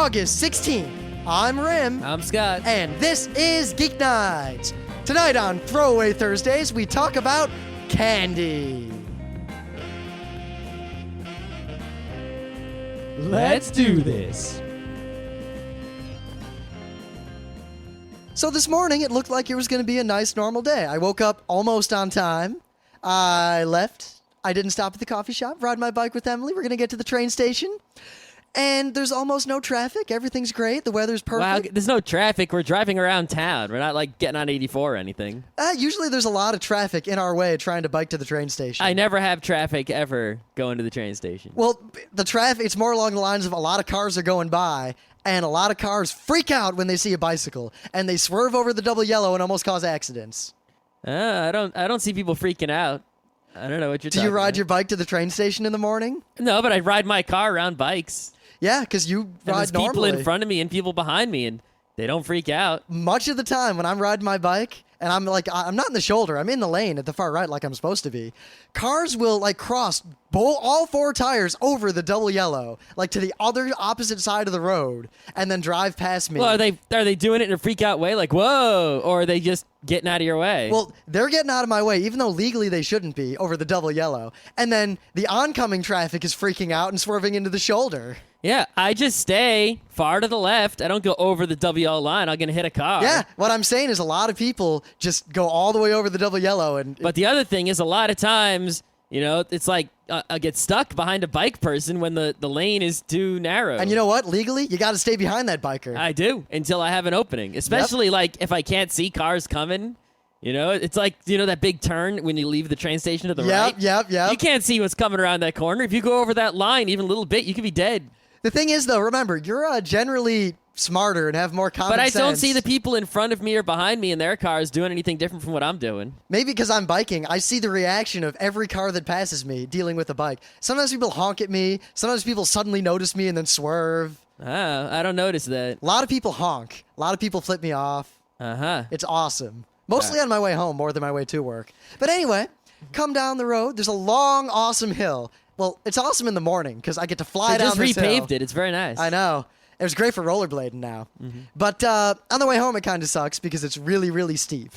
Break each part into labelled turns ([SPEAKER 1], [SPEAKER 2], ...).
[SPEAKER 1] August 16th. I'm Rim.
[SPEAKER 2] I'm Scott.
[SPEAKER 1] And this is Geeknights. Tonight on Throwaway Thursdays, we talk about candy.
[SPEAKER 2] Let's do this.
[SPEAKER 1] So this morning, it looked like it was going to be a nice, normal day. I woke up almost on time. I left. I didn't stop at the coffee shop, ride my bike with Emily. We're going to get to the train station. And there's almost no traffic. Everything's great. The weather's perfect.
[SPEAKER 2] Wow, there's no traffic. We're driving around town. We're not like getting on 84 or anything.
[SPEAKER 1] Usually there's a lot of traffic in our way trying to bike to the train station.
[SPEAKER 2] I never have traffic ever going to the train station.
[SPEAKER 1] Well, the traffic, it's more along the lines of a lot of cars are going by, and a lot of cars freak out when they see a bicycle, and they swerve over the double yellow and almost cause accidents.
[SPEAKER 2] I don't see people freaking out. I don't know what you're talking
[SPEAKER 1] Do you ride
[SPEAKER 2] about.
[SPEAKER 1] your bike to the train station in the morning?
[SPEAKER 2] No, but I ride my car around bikes.
[SPEAKER 1] Yeah, because you
[SPEAKER 2] And
[SPEAKER 1] ride
[SPEAKER 2] there's people
[SPEAKER 1] normally.
[SPEAKER 2] in front of me and people behind me, and they don't freak out.
[SPEAKER 1] Much of the time when I'm riding my bike, and I'm not in the shoulder, I'm in the lane at the far right like I'm supposed to be, cars will cross all four tires over the double yellow, to the other opposite side of the road, and then drive past me.
[SPEAKER 2] Well, are they doing it in a freak out way, like whoa, or are they just getting out of your way?
[SPEAKER 1] Well, they're getting out of my way, even though legally they shouldn't be, over the double yellow. And then the oncoming traffic is freaking out and swerving into the shoulder.
[SPEAKER 2] Yeah, I just stay far to the left. I don't go over the double yellow line. I'm going to hit a car.
[SPEAKER 1] Yeah, what I'm saying is a lot of people just go all the way over the double yellow.
[SPEAKER 2] But the other thing is a lot of times, it's like I get stuck behind a bike person when the lane is too narrow.
[SPEAKER 1] And you know what? Legally, you got to stay behind that biker.
[SPEAKER 2] I do, until I have an opening. Especially if I can't see cars coming. It's like, that big turn when you leave the train station to the right?
[SPEAKER 1] Yep.
[SPEAKER 2] You can't see what's coming around that corner. If you go over that line even a little bit, you could be dead.
[SPEAKER 1] The thing is, though, remember, you're generally smarter and have more common sense.
[SPEAKER 2] But I don't see the people in front of me or behind me in their cars doing anything different from what I'm doing.
[SPEAKER 1] Maybe because I'm biking, I see the reaction of every car that passes me dealing with a bike. Sometimes people honk at me. Sometimes people suddenly notice me and then swerve.
[SPEAKER 2] I don't notice that.
[SPEAKER 1] A lot of people honk. A lot of people flip me off.
[SPEAKER 2] Uh-huh.
[SPEAKER 1] It's awesome. Mostly on my way home more than my way to work. But anyway, come down the road. There's a long, awesome hill. Well, it's awesome in the morning because I get to fly down this hill.
[SPEAKER 2] They just repaved it. It's very nice.
[SPEAKER 1] I know. It was great for rollerblading now.
[SPEAKER 2] Mm-hmm.
[SPEAKER 1] But on the way home, it kind of sucks because it's really, really steep.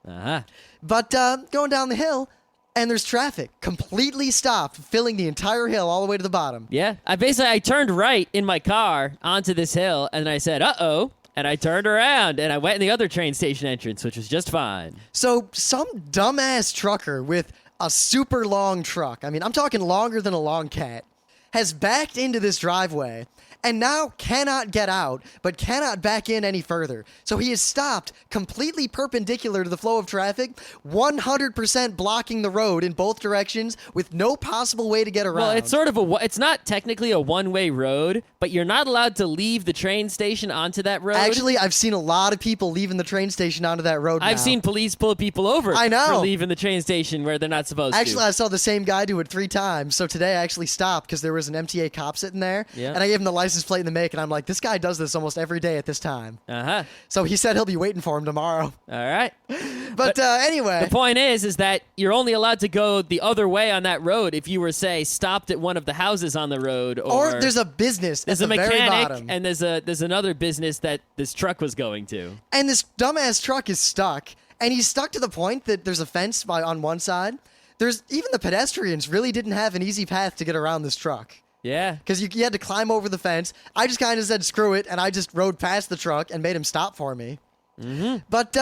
[SPEAKER 2] Uh-huh.
[SPEAKER 1] But going down the hill, and there's traffic completely stopped, filling the entire hill all the way to the bottom.
[SPEAKER 2] Yeah. I turned right in my car onto this hill, and I said, uh-oh. And I turned around, and I went in the other train station entrance, which was just fine.
[SPEAKER 1] So some dumbass trucker with a super long truck, I mean, I'm talking longer than a long cat, has backed into this driveway and now cannot get out, but cannot back in any further. So he is stopped completely perpendicular to the flow of traffic, 100% blocking the road in both directions with no possible way to get around.
[SPEAKER 2] Well, it's sort of it's not technically a one-way road, but you're not allowed to leave the train station onto that road.
[SPEAKER 1] Actually, I've seen a lot of people leaving the train station onto that road now.
[SPEAKER 2] I've seen police pull people over
[SPEAKER 1] I know.
[SPEAKER 2] for leaving the train station where they're not supposed to.
[SPEAKER 1] Actually, I saw the same guy do it 3 times. So today I actually stopped because there was an MTA cop sitting there.
[SPEAKER 2] Yeah.
[SPEAKER 1] And I gave him the license plate and the make, and I'm like, this guy does this almost every day at this time.
[SPEAKER 2] Uh-huh.
[SPEAKER 1] So he said he'll be waiting for him tomorrow.
[SPEAKER 2] All right.
[SPEAKER 1] But anyway.
[SPEAKER 2] The point is that you're only allowed to go the other way on that road if you were, say, stopped at one of the houses on the road. Or
[SPEAKER 1] there's a business
[SPEAKER 2] there's
[SPEAKER 1] at
[SPEAKER 2] a
[SPEAKER 1] the very
[SPEAKER 2] mechanic,
[SPEAKER 1] bottom.
[SPEAKER 2] and there's another business that this truck was going to.
[SPEAKER 1] And this dumbass truck is stuck. And he's stuck to the point that there's a fence on one side. Even the pedestrians really didn't have an easy path to get around this truck.
[SPEAKER 2] Yeah.
[SPEAKER 1] Because you had to climb over the fence. I just kind of said, screw it, and I just rode past the truck and made him stop for me.
[SPEAKER 2] Mm-hmm.
[SPEAKER 1] But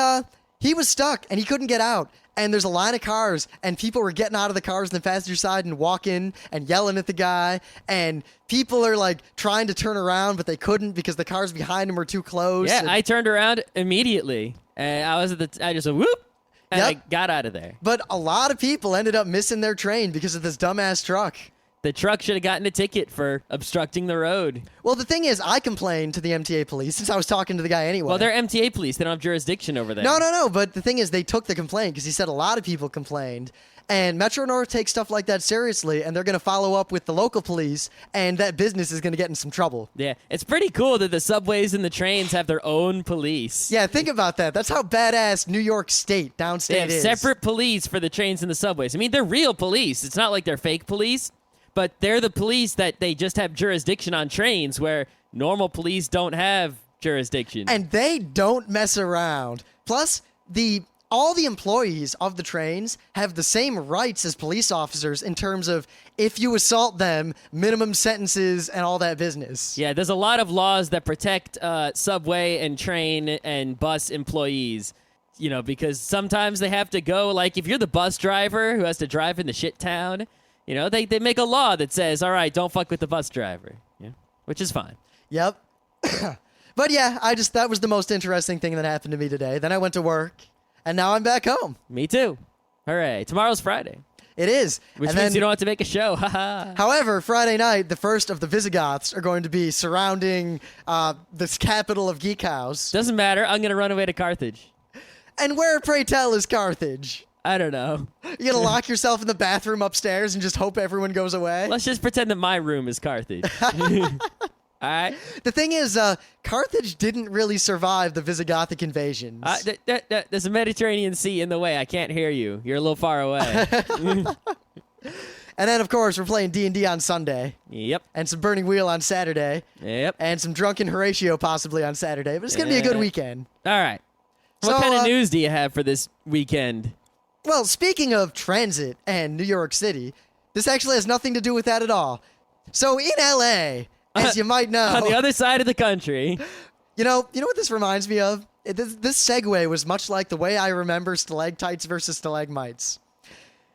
[SPEAKER 1] he was stuck, and he couldn't get out. And there's a line of cars, and people were getting out of the cars on the passenger side and walking and yelling at the guy. And people are, trying to turn around, but they couldn't because the cars behind him were too close.
[SPEAKER 2] Yeah,
[SPEAKER 1] and
[SPEAKER 2] I turned around immediately. And I just went, whoop, and
[SPEAKER 1] Yep.
[SPEAKER 2] I got out of there.
[SPEAKER 1] But a lot of people ended up missing their train because of this dumbass truck.
[SPEAKER 2] The truck should have gotten a ticket for obstructing the road.
[SPEAKER 1] Well, the thing is, I complained to the MTA police since I was talking to the guy anyway.
[SPEAKER 2] Well, they're MTA police. They don't have jurisdiction over there.
[SPEAKER 1] No. But the thing is, they took the complaint because he said a lot of people complained. And Metro North takes stuff like that seriously, and they're going to follow up with the local police, and that business is going to get in some trouble.
[SPEAKER 2] Yeah, it's pretty cool that the subways and the trains have their own police.
[SPEAKER 1] Yeah, think about that. That's how badass New York State, downstate
[SPEAKER 2] They have
[SPEAKER 1] is.
[SPEAKER 2] separate police for the trains and the subways. I mean, they're real police. It's not like they're fake police, but they're the police that they just have jurisdiction on trains where Normal police don't have jurisdiction.
[SPEAKER 1] And they don't mess around. Plus, all the employees of the trains have the same rights as police officers in terms of if you assault them, minimum sentences, and all that business.
[SPEAKER 2] Yeah, there's a lot of laws that protect subway and train and bus employees, because sometimes they have to go, like if you're the bus driver who has to drive in the shit town, they make a law that says, all right, don't fuck with the bus driver, which is fine.
[SPEAKER 1] Yep. But yeah, that was the most interesting thing that happened to me today. Then I went to work, and now I'm back home.
[SPEAKER 2] Me too. Hooray. Tomorrow's Friday.
[SPEAKER 1] It is.
[SPEAKER 2] Which means you don't have to make a show.
[SPEAKER 1] However, Friday night, the first of the Visigoths are going to be surrounding this capital of Geek House.
[SPEAKER 2] Doesn't matter. I'm going to run away to Carthage.
[SPEAKER 1] And where, pray tell, is Carthage?
[SPEAKER 2] I don't know.
[SPEAKER 1] You're going to lock yourself in the bathroom upstairs and just hope everyone goes away?
[SPEAKER 2] Let's just pretend that my room is Carthage. All right.
[SPEAKER 1] The thing is, Carthage didn't really survive the Visigothic invasions.
[SPEAKER 2] There's a Mediterranean Sea in the way. I can't hear you. You're a little far away.
[SPEAKER 1] And then, of course, we're playing D&D on Sunday.
[SPEAKER 2] Yep.
[SPEAKER 1] And some Burning Wheel on Saturday.
[SPEAKER 2] Yep.
[SPEAKER 1] And some Drunken Horatio possibly on Saturday. But it's going to be a good weekend.
[SPEAKER 2] All right. What kind of news do you have for this weekend?
[SPEAKER 1] Well, speaking of transit and New York City, this actually has nothing to do with that at all. So in L.A., as you might know,
[SPEAKER 2] on the other side of the country.
[SPEAKER 1] You know what this reminds me of? This segue was much like the way I remember stalactites versus stalagmites.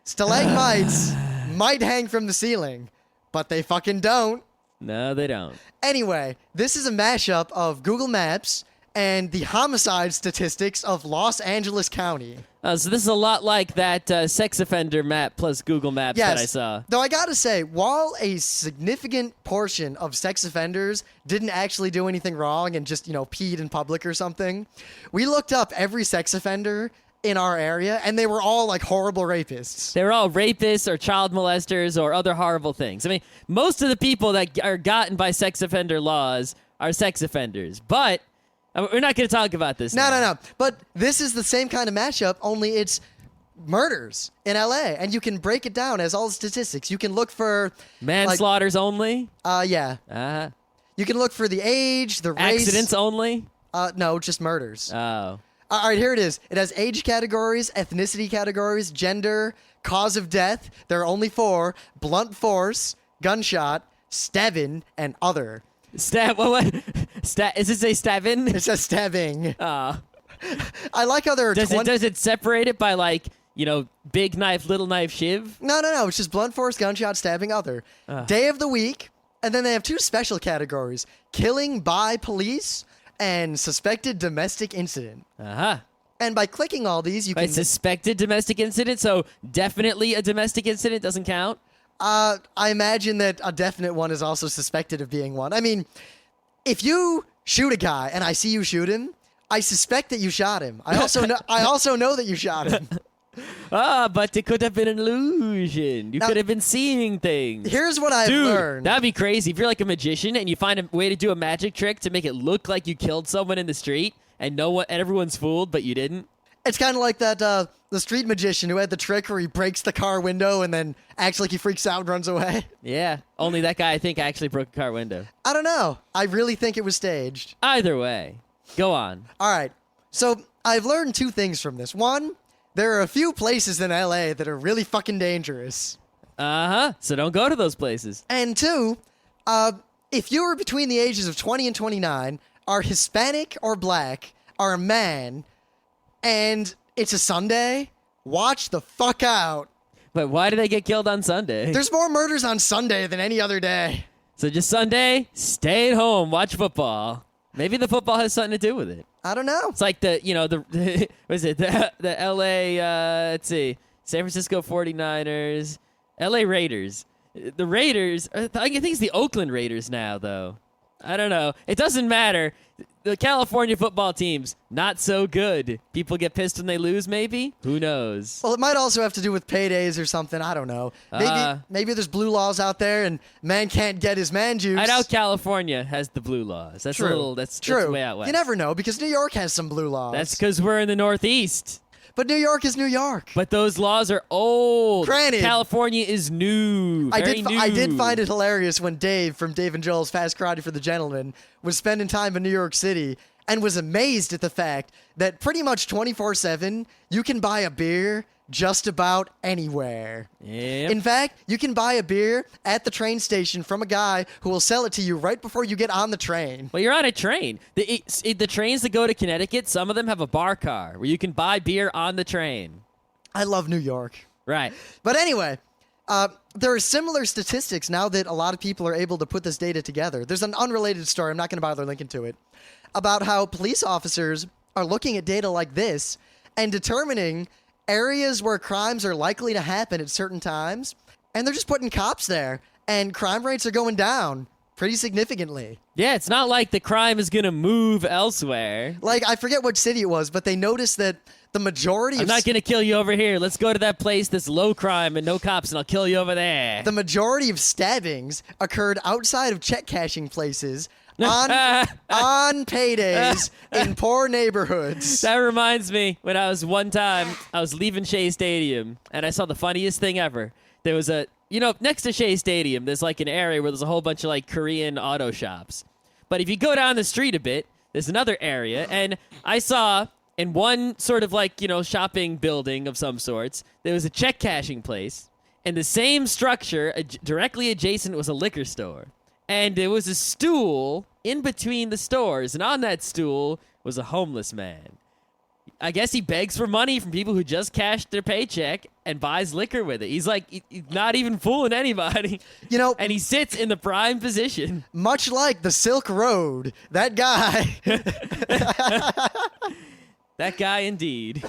[SPEAKER 1] Stalagmites might hang from the ceiling, but they fucking don't.
[SPEAKER 2] No, they don't.
[SPEAKER 1] Anyway, this is a mashup of Google Maps and the homicide statistics of Los Angeles County.
[SPEAKER 2] So this is a lot like that sex offender map plus Google Maps that I saw.
[SPEAKER 1] Though I gotta say, while a significant portion of sex offenders didn't actually do anything wrong and just, peed in public or something, we looked up every sex offender in our area, and they were all like horrible rapists.
[SPEAKER 2] They were all rapists or child molesters or other horrible things. I mean, most of the people that are gotten by sex offender laws are sex offenders, but we're not going to talk about this.
[SPEAKER 1] No. But this is the same kind of mashup, only it's murders in L.A., and you can break it down as all statistics. You can look for
[SPEAKER 2] manslaughters only.
[SPEAKER 1] Yeah.
[SPEAKER 2] Uh-huh.
[SPEAKER 1] You can look for the age, the race.
[SPEAKER 2] Accidents only.
[SPEAKER 1] No, just murders.
[SPEAKER 2] Oh.
[SPEAKER 1] All right, here it is. It has age categories, ethnicity categories, gender, cause of death. There are only 4: blunt force, gunshot, stabbing, and other.
[SPEAKER 2] What? Is it a stabbing?
[SPEAKER 1] It says stabbing.
[SPEAKER 2] I
[SPEAKER 1] like how there are
[SPEAKER 2] Does it separate it by big knife, little knife, shiv?
[SPEAKER 1] No. It's just blunt force, gunshot, stabbing, other. Day of the week. And then they have 2 special categories: killing by police and suspected domestic incident.
[SPEAKER 2] Uh-huh.
[SPEAKER 1] And by clicking all these, you can...
[SPEAKER 2] suspected domestic incident, so definitely a domestic incident doesn't count?
[SPEAKER 1] I imagine that a definite one is also suspected of being one. I mean, if you shoot a guy and I see you shoot him, I suspect that you shot him. I also know that you shot him.
[SPEAKER 2] But it could have been an illusion. You could have been seeing things.
[SPEAKER 1] Here's what I've learned.
[SPEAKER 2] That'd be crazy. If you're like a magician and you find a way to do a magic trick to make it look like you killed someone in the street and everyone's fooled, but you didn't.
[SPEAKER 1] It's kind of like that the street magician who had the trick where he breaks the car window and then acts like he freaks out and runs away.
[SPEAKER 2] Yeah, only that guy I think actually broke a car window.
[SPEAKER 1] I don't know. I really think it was staged.
[SPEAKER 2] Either way, go on.
[SPEAKER 1] All right. So I've learned 2 things from this. 1, there are a few places in LA that are really fucking dangerous.
[SPEAKER 2] Uh-huh. So don't go to those places.
[SPEAKER 1] And 2, if you are between the ages of 20 and 29, are Hispanic or black, are a man, and it's a Sunday, watch the fuck out.
[SPEAKER 2] But why do they get killed on Sunday?
[SPEAKER 1] There's more murders on Sunday than any other day.
[SPEAKER 2] So just Sunday, stay at home, watch football. Maybe the football has something to do with it.
[SPEAKER 1] I don't know.
[SPEAKER 2] It's like the what is it? The LA, let's see, San Francisco 49ers, LA Raiders. The Raiders, I think it's the Oakland Raiders now, though. I don't know. It doesn't matter. The California football teams, not so good. People get pissed when they lose, maybe? Who knows?
[SPEAKER 1] Well, it might also have to do with paydays or something. I don't know. Maybe there's blue laws out there and man can't get his man juice.
[SPEAKER 2] I know California has the blue laws. That's
[SPEAKER 1] true.
[SPEAKER 2] That's
[SPEAKER 1] true.
[SPEAKER 2] way out west.
[SPEAKER 1] You never know because New York has some blue laws.
[SPEAKER 2] That's because we're in the Northeast.
[SPEAKER 1] But New York is New York.
[SPEAKER 2] But those laws are old.
[SPEAKER 1] Granted.
[SPEAKER 2] California is new. Very new.
[SPEAKER 1] I did find it hilarious when Dave from Dave and Joel's Fast Karate for the Gentleman was spending time in New York City and was amazed at the fact that pretty much 24/7 you can buy a beer just about anywhere.
[SPEAKER 2] Yep.
[SPEAKER 1] In fact, you can buy a beer at the train station from a guy who will sell it to you right before you get on the train.
[SPEAKER 2] Well, you're on a train. The trains that go to Connecticut, some of them have a bar car where you can buy beer on the train.
[SPEAKER 1] I love New York.
[SPEAKER 2] Right.
[SPEAKER 1] But anyway, there are similar statistics now that a lot of people are able to put this data together. There's an unrelated story, I'm not going to bother linking to it, about how police officers are looking at data like this and determining areas where crimes are likely to happen at certain times, and they're just putting cops there, and crime rates are going down pretty significantly.
[SPEAKER 2] Yeah, it's not like the crime is going to move elsewhere.
[SPEAKER 1] Like, I forget what city it was, but they noticed that the majority
[SPEAKER 2] I'm
[SPEAKER 1] of...
[SPEAKER 2] not going to kill you over here. Let's go to that place that's low crime and no cops, and I'll kill you over there.
[SPEAKER 1] The majority of stabbings occurred outside of check cashing places on paydays in poor neighborhoods.
[SPEAKER 2] That reminds me, when I was leaving Shea Stadium, and I saw the funniest thing ever. There was next to Shea Stadium, there's like an area where there's a whole bunch of like Korean auto shops. But if you go down the street a bit, there's another area, and I saw in one sort of like, shopping building of some sorts, there was a check cashing place. In the same structure, directly adjacent was a liquor store. And there was a stool in between the stores, and on that stool was a homeless man. I guess he begs for money from people who just cashed their paycheck and buys liquor with it. He's like, he's not even fooling anybody. And he sits in the prime position.
[SPEAKER 1] Much like the Silk Road, that guy.
[SPEAKER 2] That guy indeed.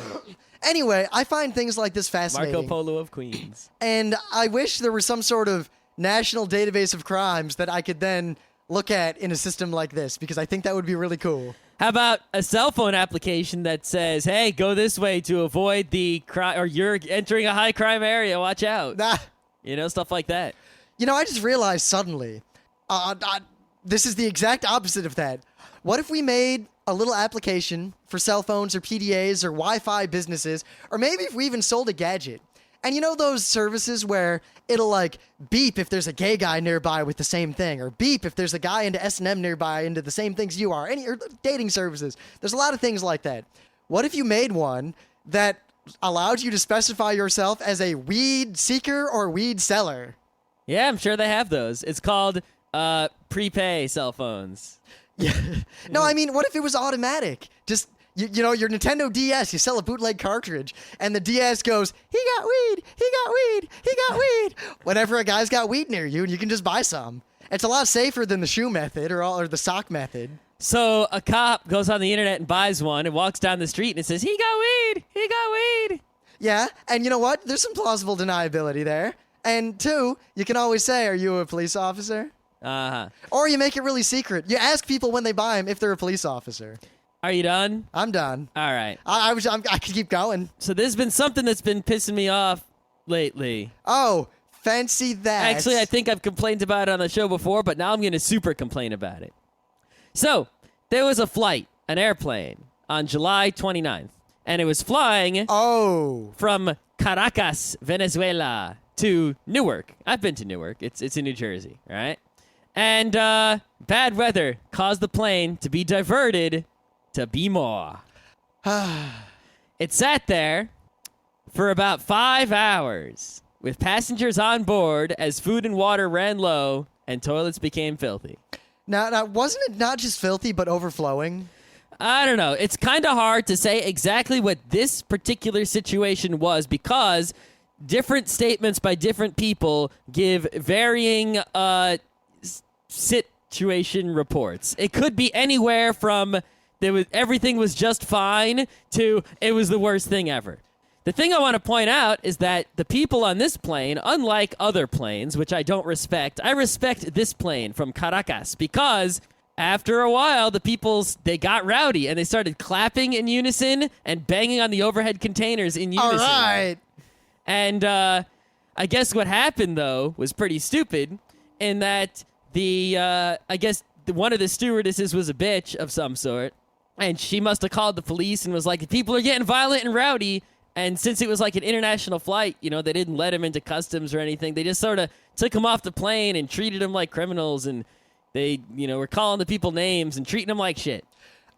[SPEAKER 1] Anyway, I find things like this fascinating.
[SPEAKER 2] Marco Polo of Queens.
[SPEAKER 1] And I wish there was some sort of national database of crimes that I could then look at in a system like this, because I think that would be really cool.
[SPEAKER 2] How about a cell phone application that says, hey, go this way to avoid the crime, or you're entering a high crime area, watch out.
[SPEAKER 1] Nah.
[SPEAKER 2] Stuff like that.
[SPEAKER 1] I just realized suddenly, this is the exact opposite of that. What if we made a little application for cell phones or PDAs or Wi-Fi businesses, or maybe if we even sold a gadget? And those services where it'll like beep if there's a gay guy nearby with the same thing, or beep if there's a guy into S&M nearby into the same things you are, or dating services. There's a lot of things like that. What if you made one that allowed you to specify yourself as a weed seeker or weed seller?
[SPEAKER 2] Yeah, I'm sure they have those. It's called prepay cell phones.
[SPEAKER 1] Yeah. No, I mean, what if it was automatic? Just... your Nintendo DS, you sell a bootleg cartridge, and the DS goes, he got weed, he got weed, he got weed, whenever a guy's got weed near you, and you can just buy some. It's a lot safer than the shoe method or the sock method.
[SPEAKER 2] So a cop goes on the internet and buys one and walks down the street and it says, he got weed, he got weed.
[SPEAKER 1] Yeah, and you know what? There's some plausible deniability there. And two, you can always say, are you a police officer?
[SPEAKER 2] Uh-huh.
[SPEAKER 1] Or you make it really secret. You ask people when they buy them if they're a police officer.
[SPEAKER 2] Are you done?
[SPEAKER 1] I'm done.
[SPEAKER 2] All right.
[SPEAKER 1] I could keep going.
[SPEAKER 2] So there's been something that's been pissing me off lately.
[SPEAKER 1] Oh, fancy that.
[SPEAKER 2] Actually, I think I've complained about it on the show before, but now I'm going to super complain about it. So there was a flight, an airplane, on July 29th, and it was flying from Caracas, Venezuela, to Newark. I've been to Newark. It's in New Jersey, right? And bad weather caused the plane to be diverted to Bmore. It sat there for about 5 hours with passengers on board as food and water ran low and toilets became filthy.
[SPEAKER 1] Now, wasn't it not just filthy but overflowing?
[SPEAKER 2] I don't know. It's kind of hard to say exactly what this particular situation was because different statements by different people give varying situation reports. It could be anywhere from everything was just fine to it was the worst thing ever. The thing I want to point out is that the people on this plane, unlike other planes, which I don't respect, I respect this plane from Caracas because after a while, the people, they got rowdy and they started clapping in unison and banging on the overhead containers in unison.
[SPEAKER 1] All right.
[SPEAKER 2] And I guess what happened, though, was pretty stupid in that I guess one of the stewardesses was a bitch of some sort. And she must have called the police and was like, if people are getting violent and rowdy, And since it was like an international flight, they didn't let him into customs or anything. They just sort of took him off the plane and treated him like criminals. And they, were calling the people names and treating them like shit.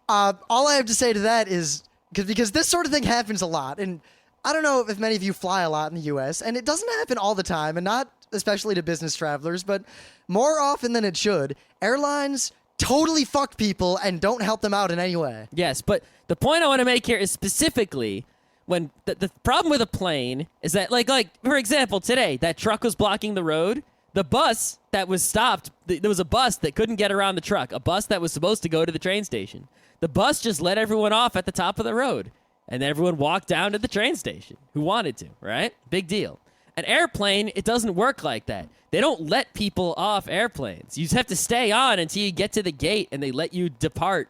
[SPEAKER 1] All I have to say to that is because this sort of thing happens a lot, and I don't know if many of you fly a lot in the U.S., and it doesn't happen all the time, and not especially to business travelers, but more often than it should, airlines totally fuck people and don't help them out in any way.
[SPEAKER 2] Yes, but the point I want to make here is specifically when the problem with a plane is that, like for example, today, that truck was blocking the road. The bus that was stopped, there was a bus that couldn't get around the truck, a bus that was supposed to go to the train station. The bus just let everyone off at the top of the road, and everyone walked down to the train station who wanted to, right? Big deal. An airplane, it doesn't work like that. They don't let people off airplanes. You just have to stay on until you get to the gate, and they let you depart,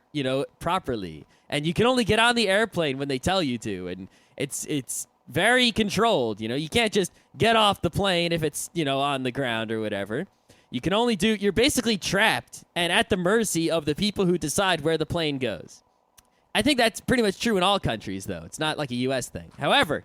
[SPEAKER 2] properly. And you can only get on the airplane when they tell you to, and it's very controlled. You can't just get off the plane if it's, on the ground or whatever. You can only you're basically trapped and at the mercy of the people who decide where the plane goes. I think that's pretty much true in all countries, though. It's not like a U.S. thing. However,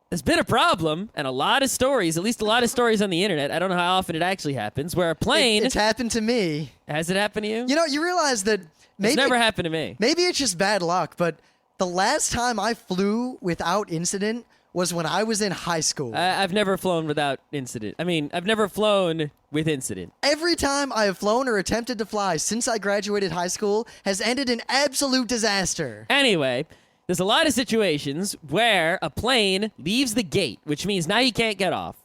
[SPEAKER 2] there's been a problem and a lot of stories, at least a lot of stories on the internet. I don't know how often it actually happens, where a plane...
[SPEAKER 1] It's happened to me.
[SPEAKER 2] Has it happened to you?
[SPEAKER 1] You realize that maybe...
[SPEAKER 2] It's never happened to me.
[SPEAKER 1] Maybe it's just bad luck, but the last time I flew without incident was when I was in high school.
[SPEAKER 2] I've never flown without incident. I mean, I've never flown with incident.
[SPEAKER 1] Every time I have flown or attempted to fly since I graduated high school has ended in absolute disaster.
[SPEAKER 2] Anyway, there's a lot of situations where a plane leaves the gate, which means now you can't get off.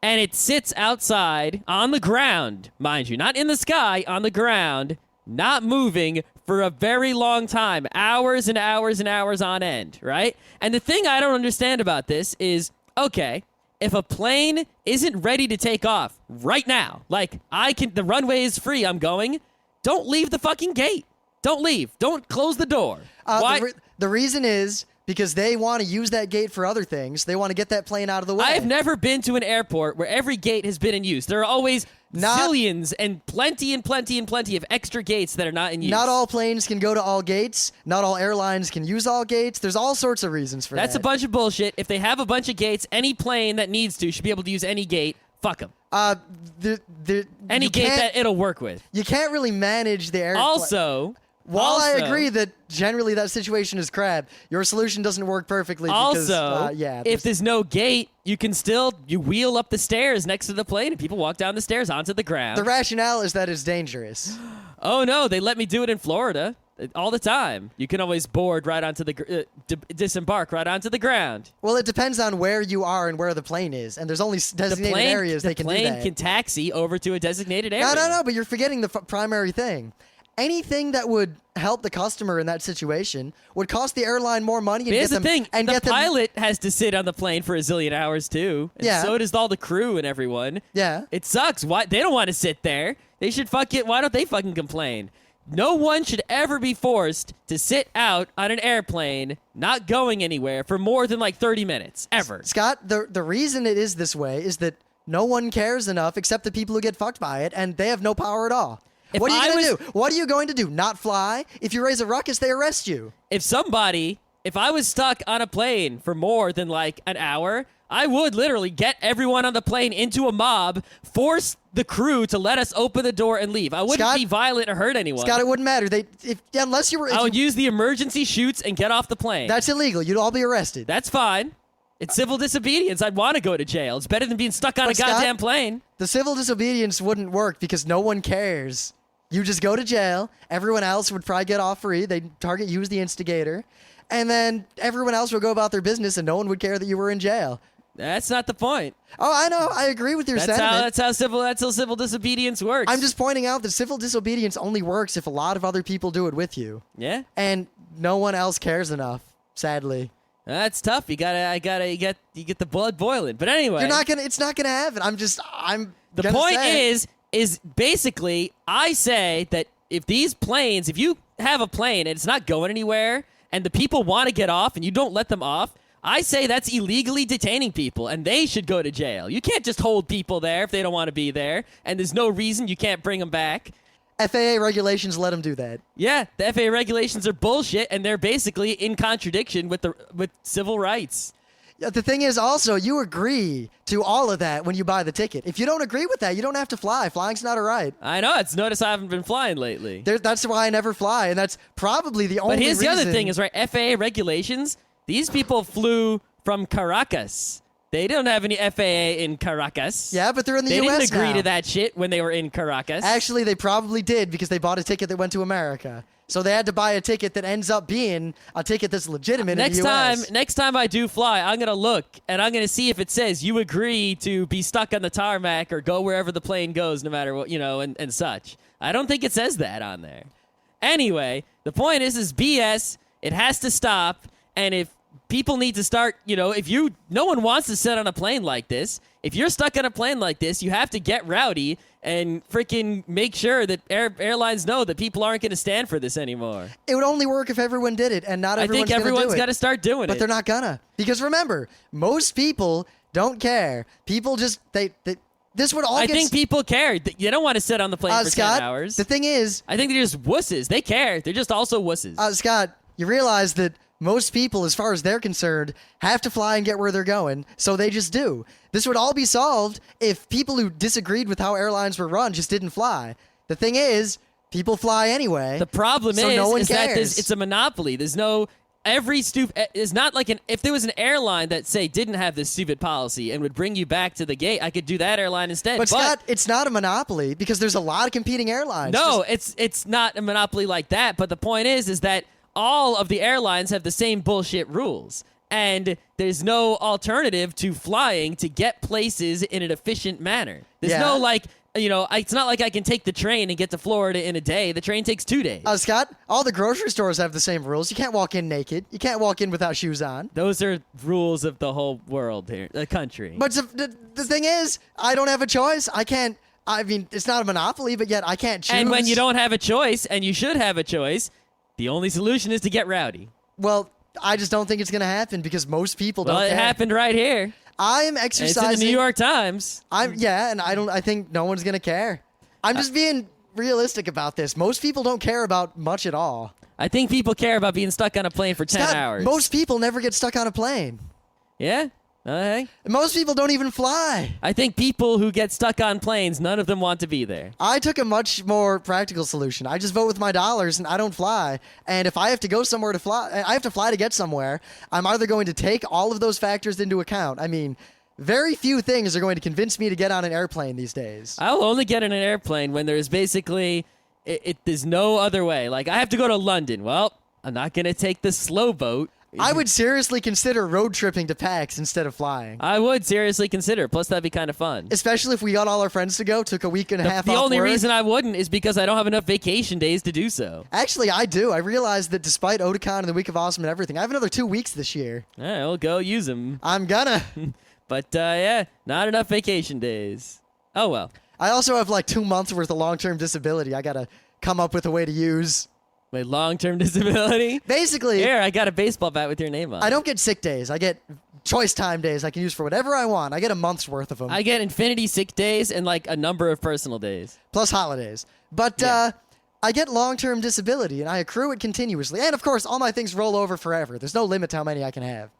[SPEAKER 2] And it sits outside on the ground, mind you, not in the sky, on the ground, not moving for a very long time, hours and hours and hours on end, right? And the thing I don't understand about this is, okay, if a plane isn't ready to take off right now, like the runway is free, I'm going, don't leave the fucking gate. Don't leave. Don't close the door. Why?
[SPEAKER 1] The reason is because they want to use that gate for other things. They want to get that plane out of the way.
[SPEAKER 2] I've never been to an airport where every gate has been in use. There are always zillions and plenty of extra gates that are not in use.
[SPEAKER 1] Not all planes can go to all gates. Not all airlines can use all gates. There's all sorts of reasons for that.
[SPEAKER 2] That's a bunch of bullshit. If they have a bunch of gates, any plane that needs to should be able to use any gate. Fuck them. Any gate that it'll work with.
[SPEAKER 1] You can't really manage the airplane.
[SPEAKER 2] While
[SPEAKER 1] I agree that generally that situation is crap, your solution doesn't work perfectly because,
[SPEAKER 2] if there's no gate, you can you wheel up the stairs next to the plane and people walk down the stairs onto the ground.
[SPEAKER 1] The rationale is that it's dangerous.
[SPEAKER 2] Oh, no, they let me do it in Florida all the time. You can always board right onto disembark right onto the ground.
[SPEAKER 1] Well, it depends on where you are and where the plane is, and there's only designated areas they can do that.
[SPEAKER 2] The plane can taxi over to a designated area.
[SPEAKER 1] No, but you're forgetting the primary thing. Anything that would help the customer in that situation would cost the airline more money. And
[SPEAKER 2] here's
[SPEAKER 1] get them,
[SPEAKER 2] the thing.
[SPEAKER 1] and
[SPEAKER 2] the
[SPEAKER 1] get them,
[SPEAKER 2] pilot has to sit on the plane for a zillion hours, too. And so does all the crew and everyone.
[SPEAKER 1] Yeah.
[SPEAKER 2] It sucks. Why? They don't want to sit there. They should why don't they fucking complain? No one should ever be forced to sit out on an airplane not going anywhere for more than like 30 minutes. Ever.
[SPEAKER 1] Scott, the reason it is this way is that no one cares enough except the people who get fucked by it, and they have no power at all. What are you going to do? What are you going to do? Not fly? If you raise a ruckus, they arrest you.
[SPEAKER 2] If I was stuck on a plane for more than like an hour, I would literally get everyone on the plane into a mob, force the crew to let us open the door and leave. I wouldn't be violent or hurt anyone.
[SPEAKER 1] Scott, it wouldn't matter.
[SPEAKER 2] I would use the emergency chutes and get off the plane.
[SPEAKER 1] That's illegal. You'd all be arrested.
[SPEAKER 2] That's fine. It's civil disobedience. I'd want to go to jail. It's better than being stuck on a goddamn plane.
[SPEAKER 1] The civil disobedience wouldn't work because no one cares. You just go to jail. Everyone else would probably get off free. They'd target you as the instigator. And then everyone else would go about their business and no one would care that you were in jail.
[SPEAKER 2] That's not the point.
[SPEAKER 1] Oh, I know. I agree with your sentiment.
[SPEAKER 2] That's how civil disobedience works.
[SPEAKER 1] I'm just pointing out that civil disobedience only works if a lot of other people do it with you.
[SPEAKER 2] Yeah.
[SPEAKER 1] And no one else cares enough, sadly.
[SPEAKER 2] That's tough. You get the blood boiling. But anyway,
[SPEAKER 1] it's not gonna happen.
[SPEAKER 2] The point is basically, I say that if you have a plane and it's not going anywhere and the people want to get off and you don't let them off, I say that's illegally detaining people and they should go to jail. You can't just hold people there if they don't want to be there and there's no reason you can't bring them back.
[SPEAKER 1] FAA regulations let them do that.
[SPEAKER 2] Yeah, the FAA regulations are bullshit, and they're basically in contradiction with civil rights.
[SPEAKER 1] Yeah, the thing is also, you agree to all of that when you buy the ticket. If you don't agree with that, you don't have to fly. Flying's not a right.
[SPEAKER 2] I know. Notice I haven't been flying lately.
[SPEAKER 1] That's why I never fly, and that's probably the only
[SPEAKER 2] But here's
[SPEAKER 1] reason.
[SPEAKER 2] the other thing is, right, FAA regulations, these people flew from Caracas. They don't have any FAA in Caracas.
[SPEAKER 1] Yeah, but they're in the
[SPEAKER 2] They
[SPEAKER 1] U.S.
[SPEAKER 2] didn't agree
[SPEAKER 1] now.
[SPEAKER 2] to that shit when they were in Caracas.
[SPEAKER 1] Actually, they probably did because they bought a ticket that went to America. So they had to buy a ticket that ends up being a ticket that's legitimate in the U.S.
[SPEAKER 2] Next time I do fly, I'm going to look, and I'm going to see if it says you agree to be stuck on the tarmac or go wherever the plane goes, no matter what, and such. I don't think it says that on there. Anyway, the point is BS. It has to stop, and if people need to start, no one wants to sit on a plane like this. If you're stuck on a plane like this, you have to get rowdy and freaking make sure that airlines know that people aren't going to stand for this anymore.
[SPEAKER 1] It would only work if everyone did it, and not everyone's
[SPEAKER 2] I think everyone's
[SPEAKER 1] got
[SPEAKER 2] to start doing it.
[SPEAKER 1] But they're not gonna. Because remember, most people don't care. People just, this would all
[SPEAKER 2] I
[SPEAKER 1] get...
[SPEAKER 2] think people care. You don't want to sit on the plane for
[SPEAKER 1] Scott,
[SPEAKER 2] 10 hours.
[SPEAKER 1] the thing is...
[SPEAKER 2] I think they're just wusses. They care. They're just also wusses.
[SPEAKER 1] Scott, you realize that most people, as far as they're concerned, have to fly and get where they're going, so they just do. This would all be solved if people who disagreed with how airlines were run just didn't fly. The thing is, people fly anyway.
[SPEAKER 2] The problem
[SPEAKER 1] so no one
[SPEAKER 2] is that
[SPEAKER 1] cares.
[SPEAKER 2] it's a monopoly. There's no... It's not like if there was an airline that, say, didn't have this stupid policy and would bring you back to the gate, I could do that airline instead.
[SPEAKER 1] But Scott, it's not a monopoly because there's a lot of competing airlines.
[SPEAKER 2] No, it's not a monopoly like that. But the point is that all of the airlines have the same bullshit rules. And there's no alternative to flying to get places in an efficient manner. There's no, it's not like I can take the train and get to Florida in a day. The train takes 2 days.
[SPEAKER 1] Scott, all the grocery stores have the same rules. You can't walk in naked. You can't walk in without shoes on.
[SPEAKER 2] Those are rules of the whole world here, the country.
[SPEAKER 1] But the thing is, I don't have a choice. I can't. I mean, it's not a monopoly, but yet I can't choose.
[SPEAKER 2] And when you don't have a choice, and you should have a choice, the only solution is to get rowdy.
[SPEAKER 1] Well, I just don't think it's going to happen because most people don't
[SPEAKER 2] Well, it
[SPEAKER 1] care.
[SPEAKER 2] happened right here.
[SPEAKER 1] I am
[SPEAKER 2] And
[SPEAKER 1] exercising.
[SPEAKER 2] it's in the New York Times.
[SPEAKER 1] And I think no one's going to care. I'm just being realistic about this. Most people don't care about much at all.
[SPEAKER 2] I think people care about being stuck on a plane for 10
[SPEAKER 1] Scott,
[SPEAKER 2] hours.
[SPEAKER 1] most people never get stuck on a plane.
[SPEAKER 2] Yeah? Okay.
[SPEAKER 1] Most people don't even fly.
[SPEAKER 2] I think people who get stuck on planes, none of them want to be there.
[SPEAKER 1] I took a much more practical solution. I just vote with my dollars and I don't fly. And if I have to go somewhere to fly, I have to fly to get somewhere, I'm either going to take all of those factors into account. I mean, very few things are going to convince me to get on an airplane these days.
[SPEAKER 2] I'll only get in an airplane when there's basically, there's no other way. Like, I have to go to London. Well, I'm not going to take the slow boat.
[SPEAKER 1] I would seriously consider road tripping to PAX instead of flying.
[SPEAKER 2] I would seriously consider. Plus, that'd be kind of fun.
[SPEAKER 1] Especially if we got all our friends to go, took a week and a half
[SPEAKER 2] The
[SPEAKER 1] off
[SPEAKER 2] only
[SPEAKER 1] work.
[SPEAKER 2] reason I wouldn't is because I don't have enough vacation days to do so.
[SPEAKER 1] Actually, I do. I realized that despite Otakon and the Week of Awesome and everything, I have another 2 weeks this year.
[SPEAKER 2] All right, we'll go use them.
[SPEAKER 1] I'm gonna.
[SPEAKER 2] But, yeah, not enough vacation days. Oh, well.
[SPEAKER 1] I also have like 2 months worth of long-term disability I gotta come up with a way to use.
[SPEAKER 2] My long-term disability?
[SPEAKER 1] Basically,
[SPEAKER 2] Here, I got a baseball bat with your name on
[SPEAKER 1] I
[SPEAKER 2] it.
[SPEAKER 1] don't get sick days. I get choice time days I can use for whatever I want. I get a month's worth of them,
[SPEAKER 2] I get infinity sick days and, like, a number of personal days.
[SPEAKER 1] plus holidays. But
[SPEAKER 2] Yeah.
[SPEAKER 1] I get long-term disability, and I accrue it continuously. And, of course, all my things roll over forever. There's no limit to how many I can have.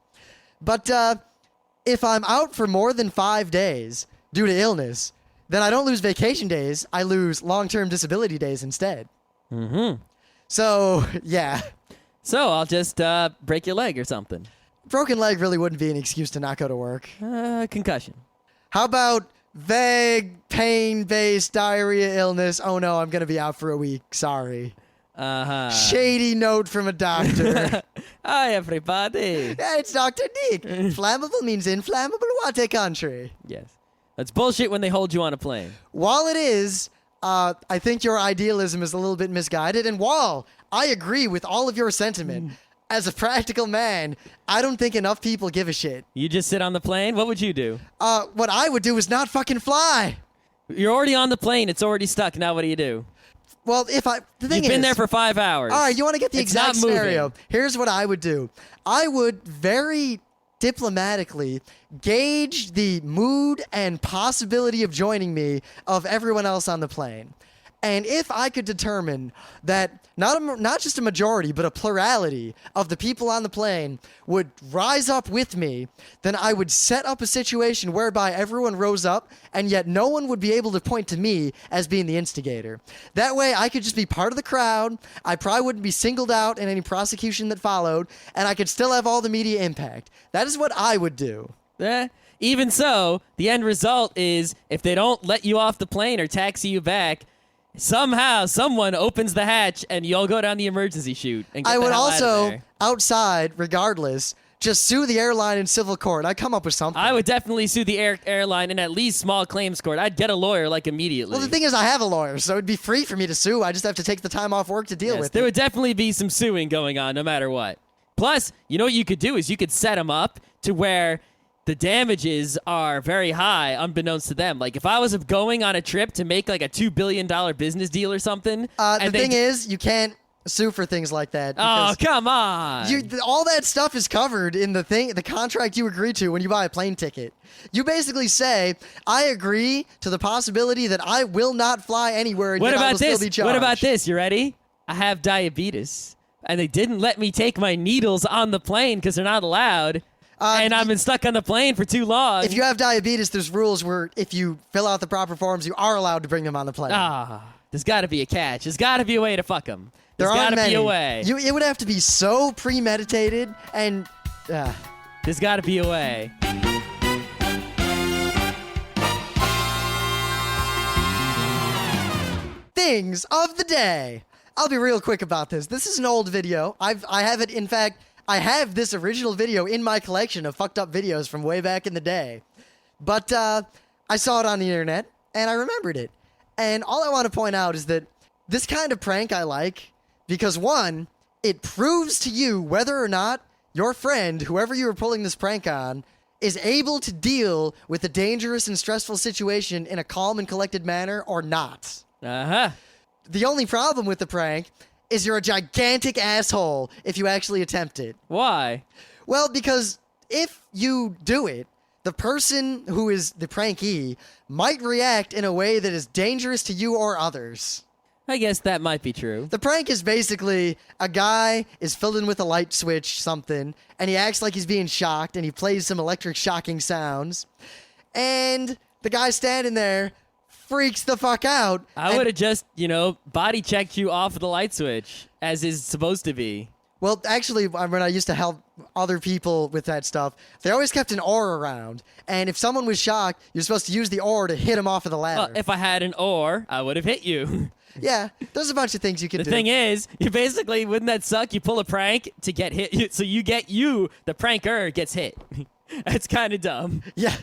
[SPEAKER 1] But if I'm out for more than 5 days due to illness, then I don't lose vacation days. I lose long-term disability days instead.
[SPEAKER 2] Mm-hmm.
[SPEAKER 1] So, yeah.
[SPEAKER 2] So I'll just break your leg or something.
[SPEAKER 1] Broken leg really wouldn't be an excuse to not go to work.
[SPEAKER 2] Concussion.
[SPEAKER 1] How about vague, pain-based diarrhea illness? Oh no, I'm going to be out for a week. Sorry.
[SPEAKER 2] Uh-huh.
[SPEAKER 1] Shady note from a doctor.
[SPEAKER 2] Hi, everybody.
[SPEAKER 1] Yeah, it's Dr. Nick. Flammable means inflammable. What a country.
[SPEAKER 2] Yes. That's bullshit when they hold you on a plane.
[SPEAKER 1] While it is, I think your idealism is a little bit misguided. And while I agree with all of your sentiment, as a practical man, I don't think enough people give a shit.
[SPEAKER 2] You just sit on the plane? What would you do?
[SPEAKER 1] What I would do is not fucking fly.
[SPEAKER 2] You're already on the plane. It's already stuck. Now what do you do?
[SPEAKER 1] Well, the thing
[SPEAKER 2] You've been
[SPEAKER 1] is,
[SPEAKER 2] there for 5 hours.
[SPEAKER 1] all right, you want to get the
[SPEAKER 2] It's
[SPEAKER 1] exact
[SPEAKER 2] not moving.
[SPEAKER 1] scenario. Here's what I would do. I would very diplomatically gauge the mood and possibility of joining me of everyone else on the plane. And if I could determine that not just a majority, but a plurality of the people on the plane would rise up with me, then I would set up a situation whereby everyone rose up, and yet no one would be able to point to me as being the instigator. That way, I could just be part of the crowd. I probably wouldn't be singled out in any prosecution that followed, and I could still have all the media impact. That is what I would do.
[SPEAKER 2] Even so, the end result is if they don't let you off the plane or taxi you back, somehow someone opens the hatch and you all go down the emergency chute. And get
[SPEAKER 1] I
[SPEAKER 2] the
[SPEAKER 1] would
[SPEAKER 2] hell out of
[SPEAKER 1] also,
[SPEAKER 2] there.
[SPEAKER 1] outside, regardless, just sue the airline in civil court. I'd come up with something.
[SPEAKER 2] I would definitely sue the airline in at least small claims court. I'd get a lawyer like immediately.
[SPEAKER 1] Well, the thing is, I have a lawyer, so it'd be free for me to sue. I just have to take the time off work to deal with
[SPEAKER 2] There
[SPEAKER 1] it.
[SPEAKER 2] would definitely be some suing going on no matter what. Plus, you know what you could do is you could set them up to where the damages are very high, unbeknownst to them. Like, if I was going on a trip to make, like, a $2 billion business deal or something...
[SPEAKER 1] The thing is, you can't sue for things like that.
[SPEAKER 2] Oh, come on!
[SPEAKER 1] All that stuff is covered in the contract you agree to when you buy a plane ticket. You basically say, I agree to the possibility that I will not fly anywhere and
[SPEAKER 2] What
[SPEAKER 1] yet I will
[SPEAKER 2] about
[SPEAKER 1] still
[SPEAKER 2] this?
[SPEAKER 1] be charged.
[SPEAKER 2] What about this? You ready? I have diabetes, and they didn't let me take my needles on the plane because they're not allowed. And I've been stuck on the plane for too long.
[SPEAKER 1] If you have diabetes, there's rules where if you fill out the proper forms, you are allowed to bring them on the plane.
[SPEAKER 2] There's got to be a catch. There's got to be a way to fuck them. There's
[SPEAKER 1] There
[SPEAKER 2] got
[SPEAKER 1] aren't
[SPEAKER 2] to
[SPEAKER 1] many.
[SPEAKER 2] be a way.
[SPEAKER 1] It would have to be so premeditated and...
[SPEAKER 2] There's got to be a way.
[SPEAKER 1] Things of the day. I'll be real quick about this. This is an old video. I have it, in fact, I have this original video in my collection of fucked up videos from way back in the day. But I saw it on the internet, and I remembered it. And all I want to point out is that this kind of prank I like because, one, it proves to you whether or not your friend, whoever you were pulling this prank on, is able to deal with a dangerous and stressful situation in a calm and collected manner or not.
[SPEAKER 2] Uh-huh.
[SPEAKER 1] The only problem with the prank is you're a gigantic asshole if you actually attempt it.
[SPEAKER 2] Why?
[SPEAKER 1] Well, because if you do it, the person who is the prankee might react in a way that is dangerous to you or others.
[SPEAKER 2] I guess that might be true.
[SPEAKER 1] The prank is basically a guy is filled in with a light switch, something, and he acts like he's being shocked, and he plays some electric shocking sounds. And the guy standing there freaks the fuck out.
[SPEAKER 2] I would have just, body checked you off of the light switch, as is supposed to be.
[SPEAKER 1] Well, actually, when I used to help other people with that stuff, they always kept an oar around. And if someone was shocked, you're supposed to use the oar to hit him off of the ladder.
[SPEAKER 2] Well, if I had an oar, I would have hit you.
[SPEAKER 1] Yeah, there's a bunch of things you can do.
[SPEAKER 2] The thing is, you basically, wouldn't that suck? You pull a prank to get hit, so the pranker gets hit. That's kind of dumb.
[SPEAKER 1] Yeah,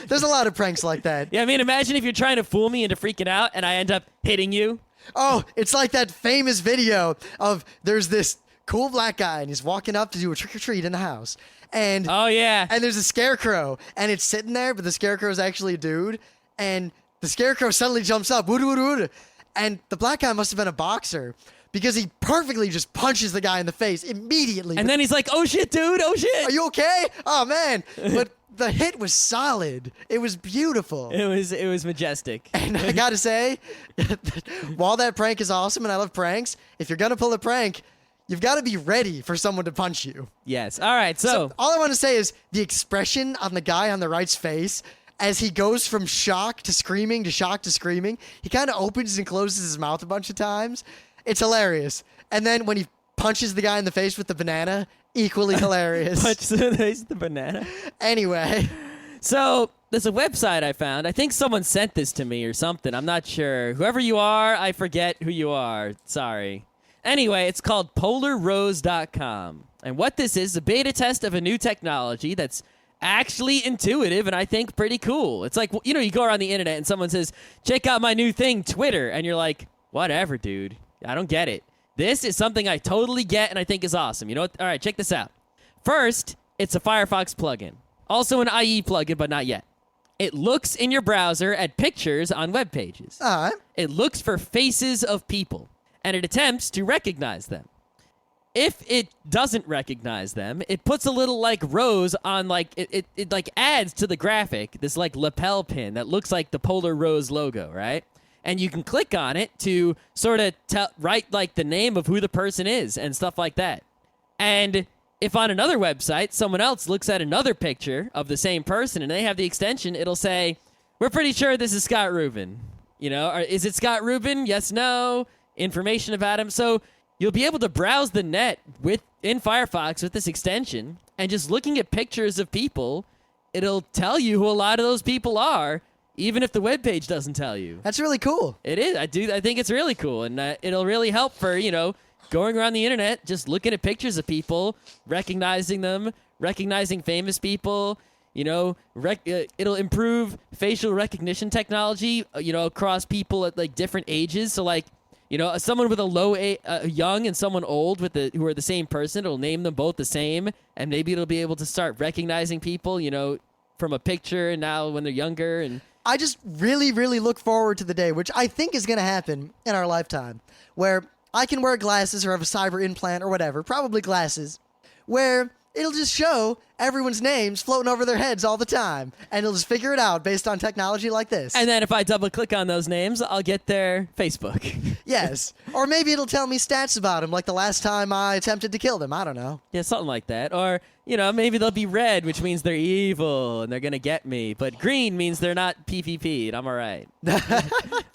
[SPEAKER 1] there's a lot of pranks like that.
[SPEAKER 2] Yeah, I mean, imagine if you're trying to fool me into freaking out and I end up hitting you.
[SPEAKER 1] Oh, it's like that famous video of there's this cool black guy and he's walking up to do a trick-or-treat in the house. And
[SPEAKER 2] Oh, yeah.
[SPEAKER 1] and there's a scarecrow and it's sitting there, but the scarecrow is actually a dude. And the scarecrow suddenly jumps up, wood, wood, wood. And the black guy must have been a boxer because he perfectly just punches the guy in the face immediately.
[SPEAKER 2] And then he's like, oh, shit, dude, oh, shit.
[SPEAKER 1] Are you okay? Oh, man. But the hit was solid. It was beautiful.
[SPEAKER 2] It was majestic.
[SPEAKER 1] And I gotta say, while that prank is awesome and I love pranks, if you're gonna pull a prank, you've got to be ready for someone to punch you.
[SPEAKER 2] Yes. All right, so
[SPEAKER 1] All I want to say is the expression on the guy on the right's face as he goes from shock to screaming to shock to screaming, he kind of opens and closes his mouth a bunch of times. It's hilarious. And then when he punches the guy in the face with the banana, equally hilarious.
[SPEAKER 2] punch the banana.
[SPEAKER 1] Anyway.
[SPEAKER 2] So there's a website I found. I think someone sent this to me or something. I'm not sure. Whoever you are, I forget who you are. Sorry. Anyway, it's called polarrose.com. And what this is a beta test of a new technology that's actually intuitive and I think pretty cool. It's like, you go around the internet and someone says, check out my new thing, Twitter. And you're like, whatever, dude. I don't get it. This is something I totally get and I think is awesome. You know what? All right, check this out. First, it's a Firefox plugin. Also an IE plugin, but not yet. It looks in your browser at pictures on web pages.
[SPEAKER 1] All right.
[SPEAKER 2] It looks for faces of people, and it attempts to recognize them. If it doesn't recognize them, it puts a little rose on it adds to the graphic this lapel pin that looks like the Polar Rose logo, right? and you can click on it to sort of write like the name of who the person is and stuff like that. And if on another website someone else looks at another picture of the same person and they have the extension, it'll say, "We're pretty sure this is Scott Rubin." You know, or is it Scott Rubin? Yes, no. Information about him. So you'll be able to browse the net in Firefox with this extension, and just looking at pictures of people, it'll tell you who a lot of those people are, even if the webpage doesn't tell you.
[SPEAKER 1] That's really cool.
[SPEAKER 2] It is. I think it's really cool, and it'll really help for, going around the internet, just looking at pictures of people, recognizing them, recognizing famous people. It'll improve facial recognition technology, across people at like different ages. So like, someone with a young and someone old who are the same person, it'll name them both the same, and maybe it'll be able to start recognizing people, from a picture and now when they're younger. And
[SPEAKER 1] I just really, really look forward to the day, which I think is going to happen in our lifetime, where I can wear glasses or have a cyber implant or whatever, probably glasses, where it'll just show everyone's names floating over their heads all the time, and it'll just figure it out based on technology like this.
[SPEAKER 2] And then if I double-click on those names, I'll get their Facebook.
[SPEAKER 1] Yes. Or maybe it'll tell me stats about them, like the last time I attempted to kill them. I don't know.
[SPEAKER 2] Yeah, something like that. Or, maybe they'll be red, which means they're evil, and they're going to get me. But green means they're not PvP, and I'm all right.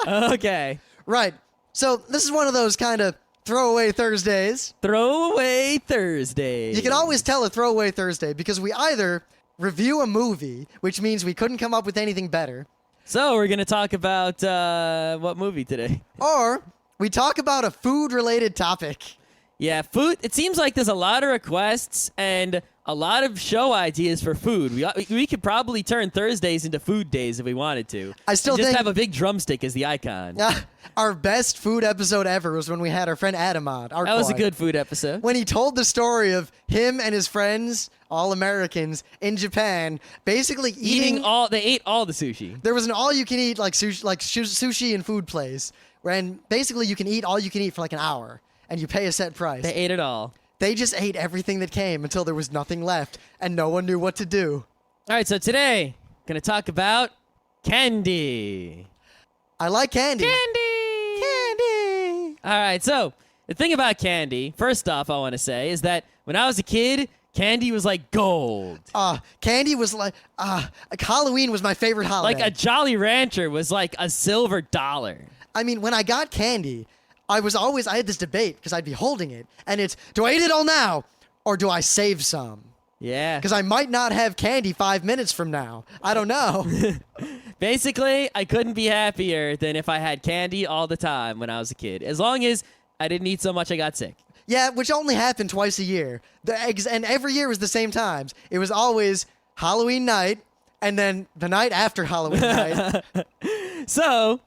[SPEAKER 2] Okay.
[SPEAKER 1] Right. So this is one of those kind of throwaway Thursdays.
[SPEAKER 2] Throwaway Thursday.
[SPEAKER 1] You can always tell a throwaway Thursday because we either review a movie, which means we couldn't come up with anything better.
[SPEAKER 2] So we're going to talk about what movie today?
[SPEAKER 1] Or we talk about a food-related topic.
[SPEAKER 2] Yeah, food. It seems like there's a lot of requests and a lot of show ideas for food. We could probably turn Thursdays into food days if we wanted to.
[SPEAKER 1] I still
[SPEAKER 2] just
[SPEAKER 1] think
[SPEAKER 2] have a big drumstick as the icon.
[SPEAKER 1] Our best food episode ever was when we had our friend Adam on.
[SPEAKER 2] That was a good food episode.
[SPEAKER 1] When he told the story of him and his friends, all Americans, in Japan, basically eating
[SPEAKER 2] They ate all the sushi.
[SPEAKER 1] There was an all-you-can-eat sushi and food place, and basically you can eat all you can eat for like an hour, and you pay a set price.
[SPEAKER 2] They ate it all.
[SPEAKER 1] They just ate everything that came until there was nothing left, and no one knew what to do.
[SPEAKER 2] All right, so today, going to talk about candy.
[SPEAKER 1] I like candy.
[SPEAKER 2] Candy! All right, so the thing about candy, first off, I want to say, is that when I was a kid, candy was like gold.
[SPEAKER 1] Candy was like Halloween was my favorite holiday.
[SPEAKER 2] Like a Jolly Rancher was like a silver dollar.
[SPEAKER 1] I mean, when I got candy, I had this debate because I'd be holding it, and it's, do I eat it all now, or do I save some?
[SPEAKER 2] Yeah.
[SPEAKER 1] Because I might not have candy 5 minutes from now. I don't know.
[SPEAKER 2] Basically, I couldn't be happier than if I had candy all the time when I was a kid, as long as I didn't eat so much I got sick.
[SPEAKER 1] Yeah, which only happened twice a year. And every year was the same times. It was always Halloween night, and then the night after Halloween night.
[SPEAKER 2] So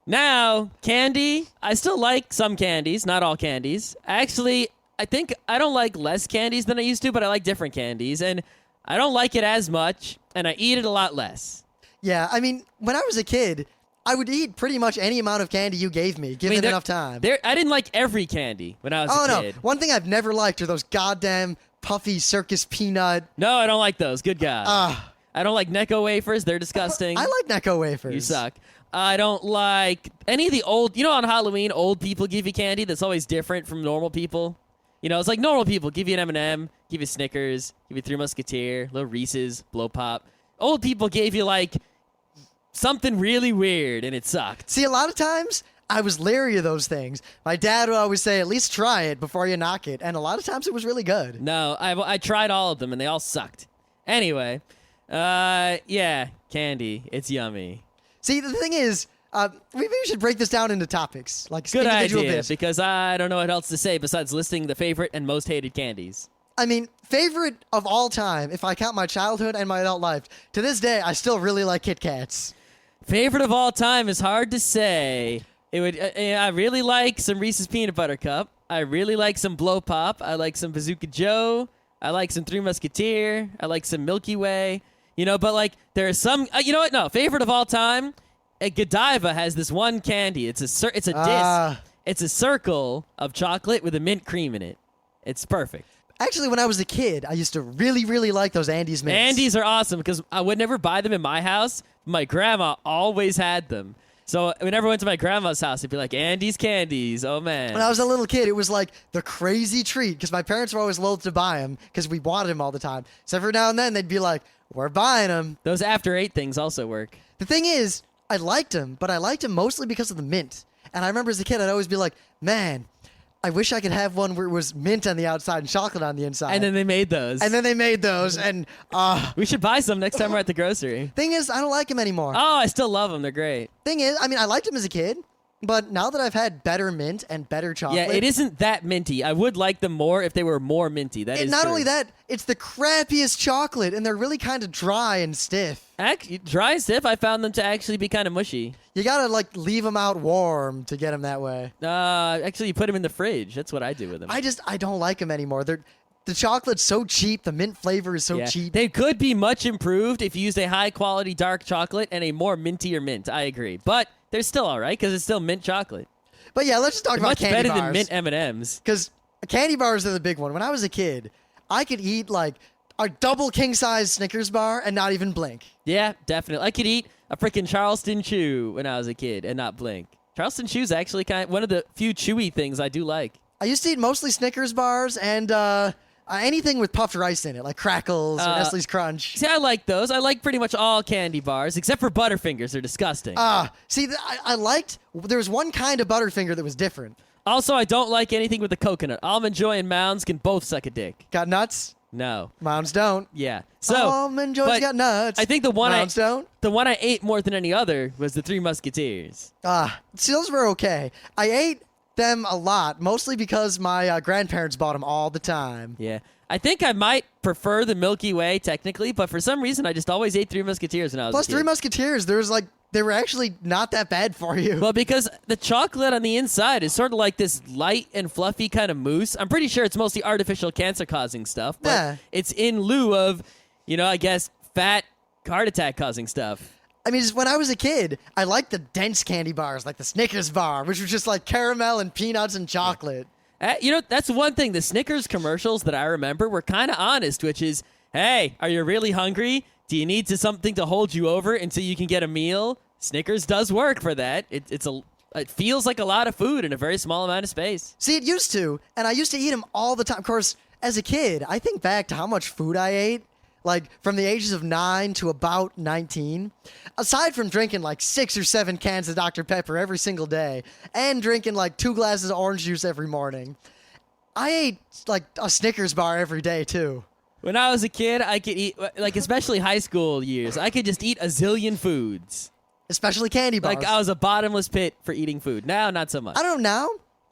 [SPEAKER 2] now, candy, I still like some candies, not all candies. Actually, I think I don't like less candies than I used to, but I like different candies. And I don't like it as much, and I eat it a lot less.
[SPEAKER 1] Yeah, I mean, when I was a kid, I would eat pretty much any amount of candy you gave me, given enough time.
[SPEAKER 2] I didn't like every candy when I was a kid.
[SPEAKER 1] No. One thing I've never liked are those goddamn puffy circus peanut.
[SPEAKER 2] No, I don't like those. Good God. I don't like Necco wafers. They're disgusting.
[SPEAKER 1] I like Necco wafers.
[SPEAKER 2] You suck. I don't like any of the old, on Halloween, old people give you candy that's always different from normal people. It's like normal people give you an M&M, give you Snickers, give you Three Musketeer, little Reese's, Blow Pop. Old people gave you like something really weird, and it sucked.
[SPEAKER 1] See, a lot of times I was leery of those things. My dad would always say, at least try it before you knock it, and a lot of times it was really good.
[SPEAKER 2] No, I tried all of them, and they all sucked. Anyway, yeah, candy. It's yummy.
[SPEAKER 1] See, the thing is, maybe we should break this down into topics, like
[SPEAKER 2] good
[SPEAKER 1] individual
[SPEAKER 2] idea,
[SPEAKER 1] bits.
[SPEAKER 2] because I don't know what else to say besides listing the favorite and most hated candies.
[SPEAKER 1] I mean, favorite of all time, if I count my childhood and my adult life, to this day, I still really like Kit Kats.
[SPEAKER 2] Favorite of all time is hard to say. I really like some Reese's Peanut Butter Cup. I really like some Blow Pop. I like some Bazooka Joe. I like some Three Musketeer. I like some Milky Way. But like there are some. You know what? No, favorite of all time. Godiva has this one candy. It's a disc. It's a circle of chocolate with a mint cream in it. It's perfect.
[SPEAKER 1] Actually, when I was a kid, I used to really, really like those Andes mints.
[SPEAKER 2] Andes are awesome because I would never buy them in my house. My grandma always had them. So whenever I went to my grandma's house, it'd be like, Andy's Candies. Oh, man.
[SPEAKER 1] When I was a little kid, it was like the crazy treat because my parents were always loath to buy them because we wanted them all the time. So every now and then they'd be like, we're buying them.
[SPEAKER 2] Those after 8 things also work.
[SPEAKER 1] The thing is, I liked them, but I liked them mostly because of the mint. And I remember as a kid, I'd always be like, man, I wish I could have one where it was mint on the outside and chocolate on the inside.
[SPEAKER 2] And then they made those.
[SPEAKER 1] And
[SPEAKER 2] we should buy some next time we're at the grocery.
[SPEAKER 1] thing is, I don't like them anymore.
[SPEAKER 2] Oh, I still love them. They're great.
[SPEAKER 1] Thing is, I mean, I liked them as a kid, but now that I've had better mint and better chocolate.
[SPEAKER 2] Yeah, it isn't that minty. I would like them more if they were more minty. That is
[SPEAKER 1] not
[SPEAKER 2] true.
[SPEAKER 1] only that, it's the crappiest chocolate, and they're really kind of dry and stiff.
[SPEAKER 2] Dry and stiff, I found them to actually be kind of mushy.
[SPEAKER 1] You gotta like leave them out warm to get them that way.
[SPEAKER 2] Actually, you put them in the fridge. That's what I do with them.
[SPEAKER 1] I don't like them anymore. The chocolate's so cheap. The mint flavor is so cheap.
[SPEAKER 2] They could be much improved if you used a high quality dark chocolate and a more mintier mint. I agree, but they're still all right because it's still mint chocolate.
[SPEAKER 1] But yeah, let's just talk about
[SPEAKER 2] Much
[SPEAKER 1] candy
[SPEAKER 2] better
[SPEAKER 1] bars.
[SPEAKER 2] than mint M&Ms.
[SPEAKER 1] Because candy bars are the big one. When I was a kid, I could eat like a double king size Snickers bar and not even blink.
[SPEAKER 2] Yeah, definitely. I could eat a freaking Charleston Chew when I was a kid and not blink. Charleston Chew's actually one of the few chewy things I do like.
[SPEAKER 1] I used to eat mostly Snickers bars and anything with puffed rice in it, like Crackles or Nestle's Crunch.
[SPEAKER 2] See, I like those. I like pretty much all candy bars, except for Butterfingers. They're disgusting.
[SPEAKER 1] I liked, there was one kind of Butterfinger that was different.
[SPEAKER 2] Also, I don't like anything with the coconut. Almond Joy and Mounds can both suck a dick.
[SPEAKER 1] Got nuts?
[SPEAKER 2] No.
[SPEAKER 1] Moms don't.
[SPEAKER 2] Yeah. So
[SPEAKER 1] Almond Joy's got nuts.
[SPEAKER 2] I think the one
[SPEAKER 1] Moms don't.
[SPEAKER 2] the one I ate more than any other was the Three Musketeers.
[SPEAKER 1] See, those were okay. I ate them a lot, mostly because my grandparents bought them all the time.
[SPEAKER 2] Yeah. I think I might prefer the Milky Way technically, but for some reason I just always ate Three Musketeers when I was
[SPEAKER 1] Plus,
[SPEAKER 2] a kid.
[SPEAKER 1] Three Musketeers, they were actually not that bad for you.
[SPEAKER 2] Well, because the chocolate on the inside is sort of like this light and fluffy kind of mousse. I'm pretty sure it's mostly artificial cancer-causing stuff, but
[SPEAKER 1] Yeah.
[SPEAKER 2] it's in lieu of, I guess, fat heart attack-causing stuff.
[SPEAKER 1] I mean, just when I was a kid, I liked the dense candy bars, like the Snickers bar, which was just like caramel and peanuts and chocolate.
[SPEAKER 2] That's one thing. The Snickers commercials that I remember were kind of honest, which is, hey, are you really hungry? Do you need something to hold you over until you can get a meal? Snickers does work for that. It feels like a lot of food in a very small amount of space.
[SPEAKER 1] See, it used to, and I used to eat them all the time. Of course, as a kid, I think back to how much food I ate, like from the ages of 9 to about 19. Aside from drinking like 6 or 7 cans of Dr. Pepper every single day and drinking like 2 glasses of orange juice every morning, I ate like a Snickers bar every day too.
[SPEAKER 2] When I was a kid, I could eat, like especially high school years, I could just eat a zillion foods.
[SPEAKER 1] Especially candy bars.
[SPEAKER 2] Like I was a bottomless pit for eating food. Now, not so much.
[SPEAKER 1] I don't know now.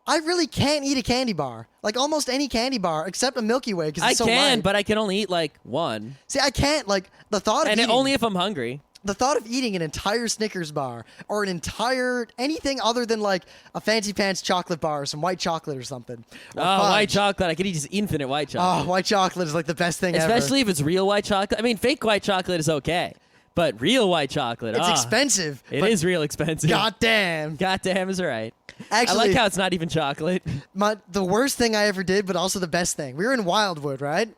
[SPEAKER 1] I really can't eat a candy bar. Like almost any candy bar except a Milky Way because it's so light.
[SPEAKER 2] But I can only eat like one.
[SPEAKER 1] See, I can't. Like the thought of
[SPEAKER 2] And
[SPEAKER 1] eating,
[SPEAKER 2] only if I'm hungry.
[SPEAKER 1] the thought of eating an entire Snickers bar or an entire anything other than like a fancy pants chocolate bar or some white chocolate or something. Or
[SPEAKER 2] Oh,
[SPEAKER 1] fudge.
[SPEAKER 2] white chocolate. I could eat just infinite white chocolate.
[SPEAKER 1] Oh, white chocolate is like the best thing ever.
[SPEAKER 2] Especially if it's real white chocolate. I mean, fake white chocolate is okay. But real white chocolate,
[SPEAKER 1] It's expensive.
[SPEAKER 2] It
[SPEAKER 1] but
[SPEAKER 2] is real expensive.
[SPEAKER 1] Goddamn.
[SPEAKER 2] Goddamn is right.
[SPEAKER 1] Actually,
[SPEAKER 2] I like how it's not even chocolate.
[SPEAKER 1] the worst thing I ever did, but also the best thing. We were in Wildwood, right?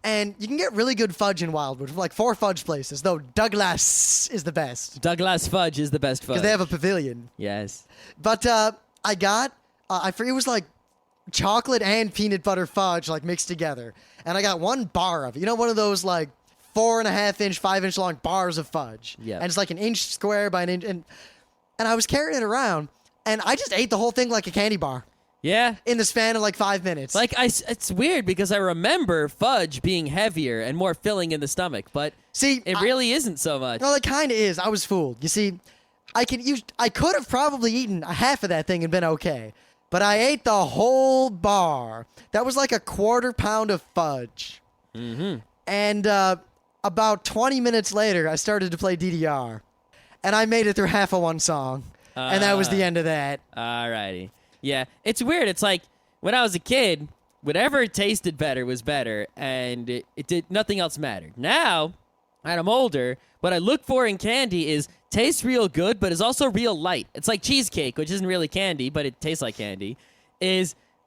[SPEAKER 1] And you can get really good fudge in Wildwood from like 4 fudge places, though Douglas is the best
[SPEAKER 2] Douglas fudge is the best fudge.
[SPEAKER 1] because they have a pavilion.
[SPEAKER 2] Yes.
[SPEAKER 1] But I got, I forget, it was like chocolate and peanut butter fudge like mixed together. And I got 1 bar of it. You know, one of those like 4.5-inch, 5-inch long bars of fudge.
[SPEAKER 2] Yeah.
[SPEAKER 1] And it's like an inch square by an inch. And I was carrying it around and I just ate the whole thing like a candy bar
[SPEAKER 2] Yeah.
[SPEAKER 1] in the span of like 5 minutes.
[SPEAKER 2] Like it's weird because I remember fudge being heavier and more filling in the stomach, but
[SPEAKER 1] See,
[SPEAKER 2] it really isn't so much.
[SPEAKER 1] well, it kind of is. I was fooled. You see, I could have probably eaten a half of that thing and been okay. But I ate the whole bar. That was like a 1/4 pound of fudge.
[SPEAKER 2] Mm-hmm.
[SPEAKER 1] And about 20 minutes later, I started to play DDR. And I made it through half of 1 song. And that was the end of that.
[SPEAKER 2] Alrighty. Yeah. It's weird. It's like when I was a kid, whatever tasted better was better, and it did nothing else mattered. Now, and I'm older, what I look for in candy is tastes real good, but is also real light. It's like cheesecake, which isn't really candy, but it tastes like candy.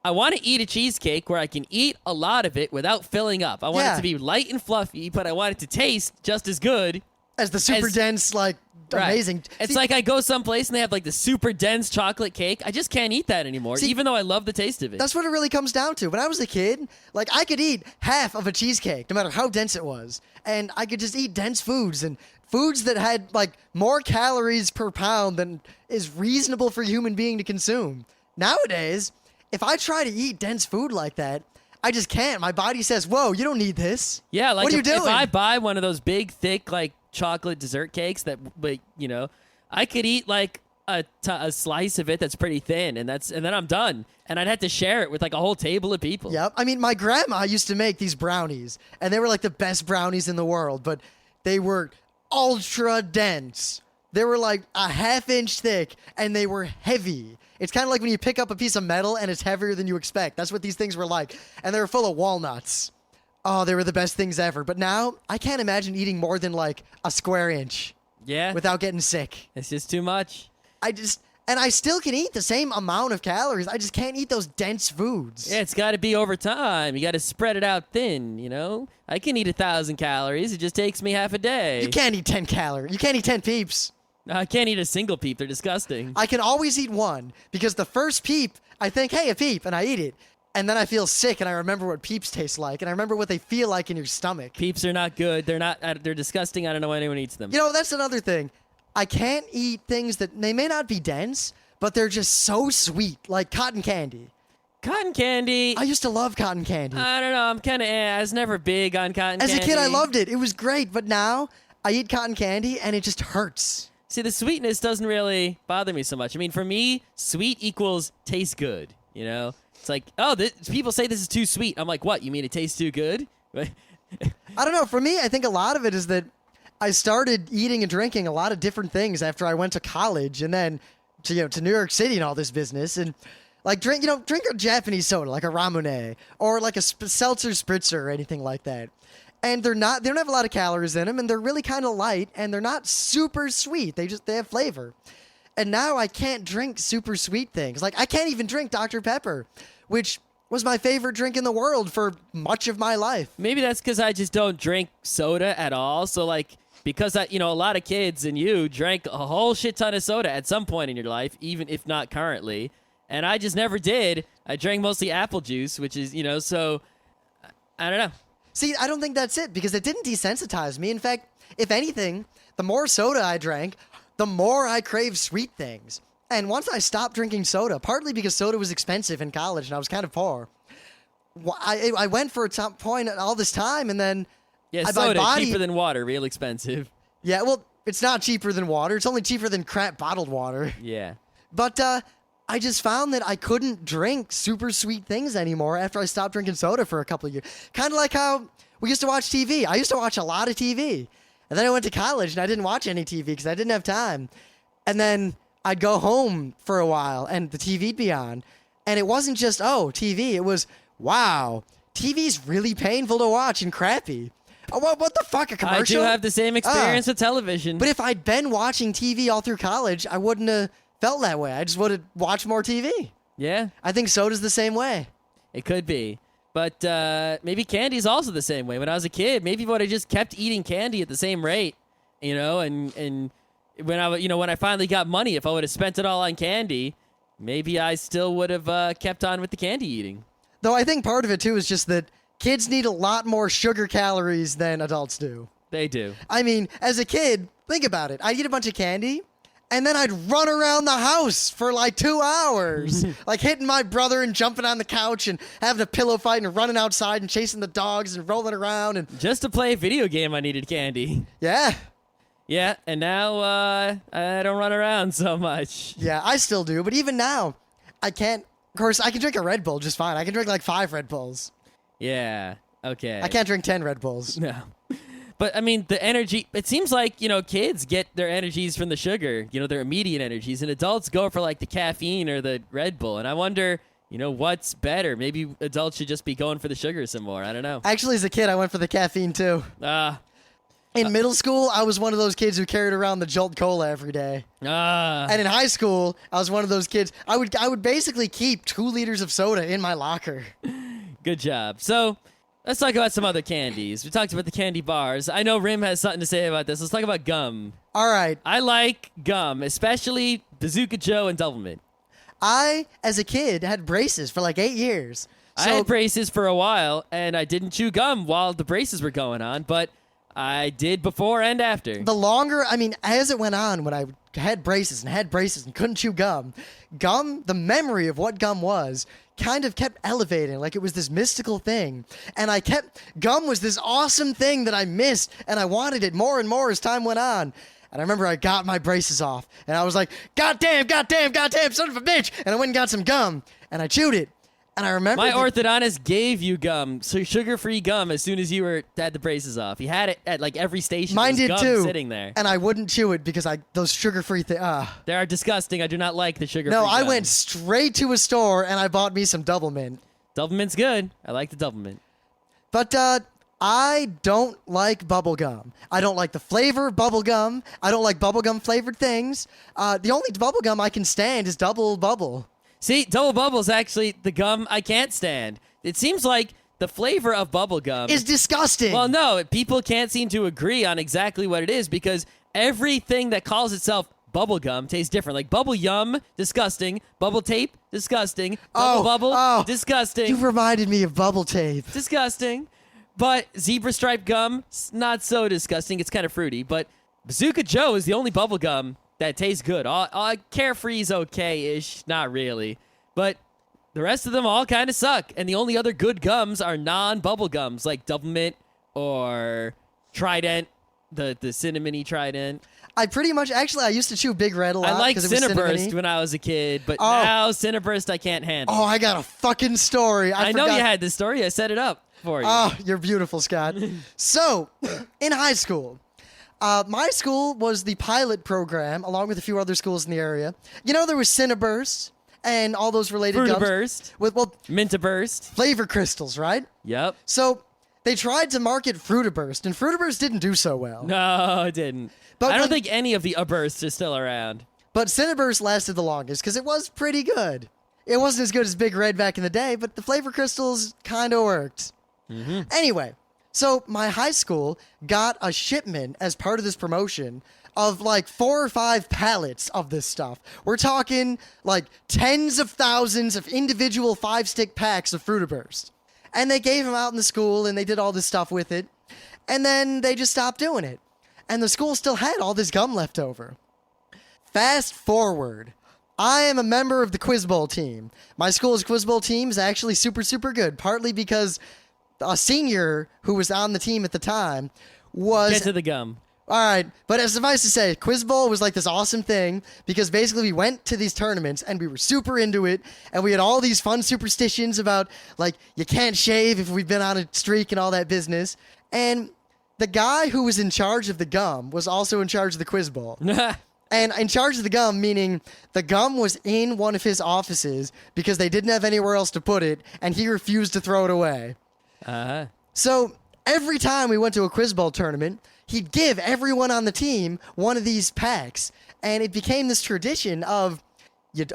[SPEAKER 2] I want to eat a cheesecake where I can eat a lot of it without filling up. I want it to be light and fluffy, but I want it to taste just as good
[SPEAKER 1] As the super dense, like, amazing.
[SPEAKER 2] It's
[SPEAKER 1] See,
[SPEAKER 2] like I go someplace and they have like the super dense chocolate cake. I just can't eat that anymore, even though I love the taste of it.
[SPEAKER 1] that's what it really comes down to. When I was a kid, like I could eat half of a cheesecake, no matter how dense it was, and I could just eat dense foods and foods that had like more calories per pound than is reasonable for a human being to consume. Nowadays, if I try to eat dense food like that, I just can't. My body says, "Whoa, you don't need this."
[SPEAKER 2] Yeah, like
[SPEAKER 1] what are you
[SPEAKER 2] if
[SPEAKER 1] doing?
[SPEAKER 2] I buy one of those big, thick, like chocolate dessert cakes that, like, I could eat like a slice of it that's pretty thin, and then I'm done. And I'd have to share it with like a whole table of people.
[SPEAKER 1] Yep. I mean, my grandma used to make these brownies, and they were like the best brownies in the world, but they were ultra dense. They were like a half-inch thick, and they were heavy. It's kind of like when you pick up a piece of metal and it's heavier than you expect. That's what these things were like. And they were full of walnuts. Oh, they were the best things ever. But now, I can't imagine eating more than like a square inch
[SPEAKER 2] Yeah.
[SPEAKER 1] without getting sick.
[SPEAKER 2] It's just too much.
[SPEAKER 1] And I still can eat the same amount of calories. I just can't eat those dense foods.
[SPEAKER 2] Yeah, it's got to be over time. You got to spread it out thin, I can eat 1,000 calories. It just takes me half a day.
[SPEAKER 1] You can't eat 10 calories. You can't eat 10 peeps.
[SPEAKER 2] I can't eat a single peep. They're disgusting.
[SPEAKER 1] I can always eat one because the first peep, I think, hey, a peep, and I eat it. And then I feel sick, and I remember what peeps taste like, and I remember what they feel like in your stomach.
[SPEAKER 2] Peeps are not good. They're disgusting. I don't know why anyone eats them.
[SPEAKER 1] That's another thing. I can't eat things that, they may not be dense, but they're just so sweet, like cotton candy.
[SPEAKER 2] Cotton candy.
[SPEAKER 1] I used to love cotton candy.
[SPEAKER 2] I don't know. I'm kind of. I was never big on cotton
[SPEAKER 1] As
[SPEAKER 2] candy.
[SPEAKER 1] a kid, I loved it. It was great, but now I eat cotton candy, and it just hurts.
[SPEAKER 2] See, the sweetness doesn't really bother me so much. I mean, for me, sweet equals tastes good. It's like, oh, people say this is too sweet. I'm like, what? You mean it tastes too good?
[SPEAKER 1] I don't know. For me, I think a lot of it is that I started eating and drinking a lot of different things after I went to college and then to New York City and all this business, and like drink a Japanese soda like a Ramune or like a seltzer spritzer or anything like that. And they don't have a lot of calories in them, and they're really kind of light, and they're not super sweet. They have flavor. And now I can't drink super sweet things. Like I can't even drink Dr. Pepper, which was my favorite drink in the world for much of my life.
[SPEAKER 2] Maybe that's because I just don't drink soda at all. So like, because a lot of kids and you drank a whole shit ton of soda at some point in your life, even if not currently. And I just never did. I drank mostly apple juice, which is, so I don't know.
[SPEAKER 1] See, I don't think that's it because it didn't desensitize me. In fact, if anything, the more soda I drank, the more I craved sweet things. And once I stopped drinking soda, partly because soda was expensive in college and I was kind of poor, I went for a top point all this time, and then
[SPEAKER 2] soda cheaper than water, real expensive.
[SPEAKER 1] Yeah, well, it's not cheaper than water. It's only cheaper than crap bottled water.
[SPEAKER 2] Yeah.
[SPEAKER 1] But I just found that I couldn't drink super sweet things anymore after I stopped drinking soda for a couple of years. Kind of like how we used to watch TV. I used to watch a lot of TV. And then I went to college and I didn't watch any TV because I didn't have time. And then I'd go home for a while and the TV'd be on. And it wasn't just, TV. It was, wow, TV's really painful to watch and crappy. Oh, what the fuck, a commercial?
[SPEAKER 2] I do have the same experience with television.
[SPEAKER 1] But if I'd been watching TV all through college, I wouldn't have felt that way. I just would have watched more TV.
[SPEAKER 2] Yeah.
[SPEAKER 1] I think soda's the same way.
[SPEAKER 2] It could be. But maybe candy's also the same way. When I was a kid, maybe I would have just kept eating candy at the same rate, and when I finally got money, if I would have spent it all on candy, maybe I still would have kept on with the candy eating.
[SPEAKER 1] Though I think part of it, too, is just that kids need a lot more sugar calories than adults do.
[SPEAKER 2] They do.
[SPEAKER 1] I mean, as a kid, think about it. I'd eat a bunch of candy, and then I'd run around the house for like 2 hours, like hitting my brother and jumping on the couch and having a pillow fight and running outside and chasing the dogs and rolling around. And
[SPEAKER 2] just to play a video game, I needed candy.
[SPEAKER 1] Yeah.
[SPEAKER 2] Yeah, and now I don't run around so much.
[SPEAKER 1] Yeah, I still do, but even now, I can't. Of course, I can drink a Red Bull just fine. I can drink like 5 Red Bulls.
[SPEAKER 2] Yeah, okay.
[SPEAKER 1] I can't drink 10 Red Bulls.
[SPEAKER 2] No. But, I mean, the energy, it seems like, kids get their energies from the sugar, their immediate energies, and adults go for, like, the caffeine or the Red Bull. And I wonder, what's better? Maybe adults should just be going for the sugar some more. I don't know.
[SPEAKER 1] Actually, as a kid, I went for the caffeine, too. In middle school, I was one of those kids who carried around the Jolt Cola every day. And in high school, I was one of those kids. I would basically keep 2 liters of soda in my locker.
[SPEAKER 2] Good job. So, Let's talk about some other candies. We talked about the candy bars. I know Rim has something to say about this. Let's talk about gum.
[SPEAKER 1] All right.
[SPEAKER 2] I like gum, especially Bazooka Joe and Doublemint.
[SPEAKER 1] I, as a kid, had braces for like 8 years.
[SPEAKER 2] I had braces for a while, and I didn't chew gum while the braces were going on, but I did before and after.
[SPEAKER 1] The longer, as it went on, when I had braces and couldn't chew gum, the memory of what gum was, kind of kept elevating, like it was this mystical thing. And gum was this awesome thing that I missed, and I wanted it more and more as time went on. And I remember I got my braces off, and I was like, goddamn, son of a bitch! And I went and got some gum, and I chewed it. And I remember
[SPEAKER 2] my orthodontist gave you gum, so sugar-free gum, as soon as you had the braces off. He had it at like every station.
[SPEAKER 1] Mine did
[SPEAKER 2] gum
[SPEAKER 1] too,
[SPEAKER 2] sitting there.
[SPEAKER 1] and I wouldn't chew it because those sugar-free things.
[SPEAKER 2] They are disgusting. I do not like the sugar-free
[SPEAKER 1] No, I
[SPEAKER 2] gum.
[SPEAKER 1] went straight to a store and I bought me some Doublemint.
[SPEAKER 2] Doublemint's good. I like the Doublemint.
[SPEAKER 1] But I don't like bubble gum. I don't like the flavor of bubble gum. I don't like bubblegum flavored things. The only bubble gum I can stand is Double Bubble.
[SPEAKER 2] See, Double Bubble's actually the gum I can't stand. It seems like the flavor of bubble gum
[SPEAKER 1] Is disgusting.
[SPEAKER 2] Well, no, people can't seem to agree on exactly what it is because everything that calls itself bubble gum tastes different. Like bubble yum, disgusting. Bubble tape, disgusting. Bubble, disgusting.
[SPEAKER 1] You reminded me of bubble tape.
[SPEAKER 2] Disgusting. But zebra stripe gum, not so disgusting. It's kind of fruity. But Bazooka Joe is the only bubble gum that tastes good. Carefree's okay-ish, not really. But the rest of them all kind of suck. And the only other good gums are non-bubble gums, like Doublemint or Trident, the cinnamony Trident.
[SPEAKER 1] I used to chew Big Red a lot.
[SPEAKER 2] I liked
[SPEAKER 1] 'cause it was
[SPEAKER 2] Cinnaburst
[SPEAKER 1] cinnamony.
[SPEAKER 2] when I was a kid, but now Cinnaburst I can't handle.
[SPEAKER 1] Oh, I got a fucking story.
[SPEAKER 2] I know you had this story. I set it up for you.
[SPEAKER 1] Oh, you're beautiful, Scott. So, in high school, my school was the pilot program, along with a few other schools in the area. You know, there was Cinnaburst and all those related gums.
[SPEAKER 2] Fruitaburst. Mintaburst.
[SPEAKER 1] Flavor crystals, right?
[SPEAKER 2] Yep.
[SPEAKER 1] So, they tried to market Fruitaburst, and Fruitaburst didn't do so well.
[SPEAKER 2] No, it didn't.
[SPEAKER 1] But
[SPEAKER 2] I don't think any of the bursts are still around.
[SPEAKER 1] But Cinnaburst lasted the longest, because it was pretty good. It wasn't as good as Big Red back in the day, but the flavor crystals kind of worked.
[SPEAKER 2] Mm-hmm.
[SPEAKER 1] Anyway, so my high school got a shipment as part of this promotion of like 4 or 5 pallets of this stuff. We're talking like tens of thousands of individual 5-stick packs of Fruitaburst. And they gave them out in the school and they did all this stuff with it. And then they just stopped doing it. And the school still had all this gum left over. Fast forward. I am a member of the Quiz Bowl team. My school's Quiz Bowl team is actually super, super good, partly because a senior who was on the team at the time was...
[SPEAKER 2] Get to the gum.
[SPEAKER 1] All right, but suffice to say, Quiz Bowl was like this awesome thing because basically we went to these tournaments and we were super into it and we had all these fun superstitions about like you can't shave if we've been on a streak and all that business. And the guy who was in charge of the gum was also in charge of the Quiz Bowl. And in charge of the gum, meaning the gum was in one of his offices because they didn't have anywhere else to put it and he refused to throw it away.
[SPEAKER 2] Uh-huh.
[SPEAKER 1] So every time we went to a Quiz Bowl tournament, he'd give everyone on the team one of these packs. And it became this tradition of you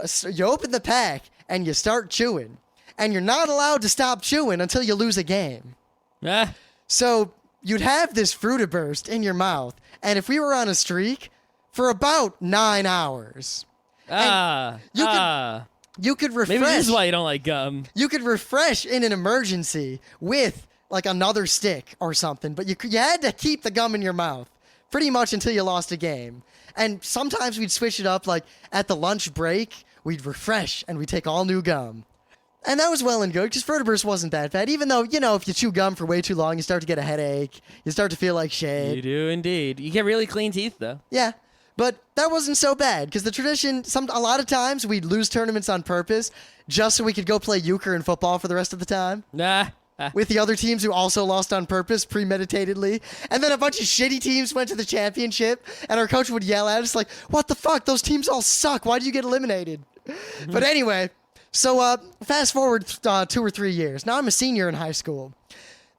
[SPEAKER 1] open the pack and you start chewing. And you're not allowed to stop chewing until you lose a game. So you'd have this Fruitaburst in your mouth. And if we were on a streak, for about 9 hours. You could refresh.
[SPEAKER 2] Maybe this is why you don't like gum.
[SPEAKER 1] You could refresh in an emergency with like another stick or something, but you had to keep the gum in your mouth pretty much until you lost a game. And sometimes we'd switch it up, like at the lunch break, we'd refresh and we'd take all new gum. And that was well and good because Fruitaburst wasn't that bad, even though, you know, if you chew gum for way too long, you start to get a headache. You start to feel like shit.
[SPEAKER 2] You do indeed. You get really clean teeth, though.
[SPEAKER 1] Yeah. But that wasn't so bad because the tradition, a lot of times we'd lose tournaments on purpose just so we could go play euchre and football for the rest of the time. With the other teams who also lost on purpose, premeditatedly. And then a bunch of shitty teams went to the championship and our coach would yell at us like, what the fuck? Those teams all suck. Why do you get eliminated? But anyway, so fast forward 2 or 3 years. Now I'm a senior in high school.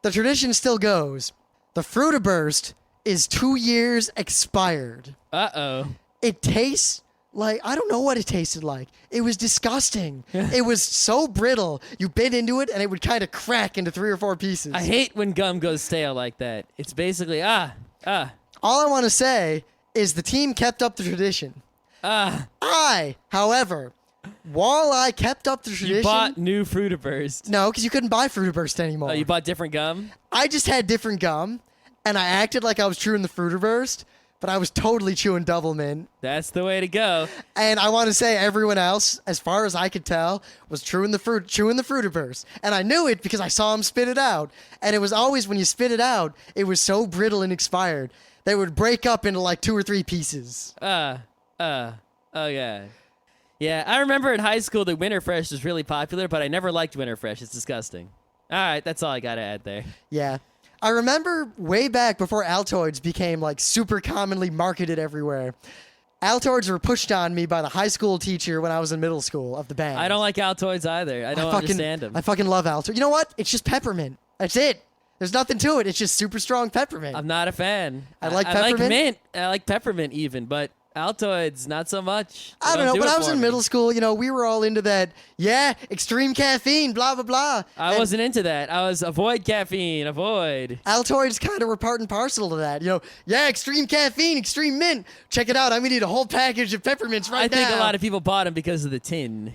[SPEAKER 1] The tradition still goes. The Fruitaburst is 2 years expired.
[SPEAKER 2] Uh-oh.
[SPEAKER 1] It tastes Like, I don't know what it tasted like. It was disgusting. It was so brittle. You bit into it and it would kind of crack into 3 or 4 pieces.
[SPEAKER 2] I hate when gum goes stale like that. It's basically,
[SPEAKER 1] All I want to say is the team kept up the tradition. I, however, while I kept up the tradition...
[SPEAKER 2] You bought new Fruitaburst.
[SPEAKER 1] No, because you couldn't buy Fruitaburst anymore.
[SPEAKER 2] Oh, you bought different gum?
[SPEAKER 1] I just had different gum, and I acted like I was chewing the Fruitaburst, but I was totally chewing Double Mint.
[SPEAKER 2] That's the way to go.
[SPEAKER 1] And I want to say everyone else, as far as I could tell, was chewing the Fruitaburst. And I knew it because I saw them spit it out. And it was always when you spit it out, it was so brittle and expired, they would break up into like 2 or 3 pieces.
[SPEAKER 2] Oh, yeah. Yeah, I remember in high school that Winter Fresh was really popular, but I never liked Winter Fresh. It's disgusting. All right, that's all I got to add there.
[SPEAKER 1] Yeah. I remember way back before Altoids became like super commonly marketed everywhere. Altoids were pushed on me by the high school teacher when I was in middle school of the band.
[SPEAKER 2] I don't like Altoids either. I don't understand them.
[SPEAKER 1] I fucking love Altoids. You know what? It's just peppermint. That's it. There's nothing to it. It's just super strong peppermint.
[SPEAKER 2] I'm not a fan.
[SPEAKER 1] I like
[SPEAKER 2] I like
[SPEAKER 1] peppermint.
[SPEAKER 2] mint. I like peppermint even, but Altoids, not so much. They
[SPEAKER 1] I don't know.
[SPEAKER 2] do
[SPEAKER 1] When
[SPEAKER 2] it
[SPEAKER 1] I was
[SPEAKER 2] for
[SPEAKER 1] in
[SPEAKER 2] me.
[SPEAKER 1] middle school, we were all into that, extreme caffeine, blah, blah, blah.
[SPEAKER 2] I wasn't into that. I was avoid caffeine, avoid.
[SPEAKER 1] Altoids kind of were part and parcel to that. Extreme caffeine, extreme mint. Check it out. I'm going to eat a whole package of peppermints right now.
[SPEAKER 2] I think a lot of people bought them because of the tin.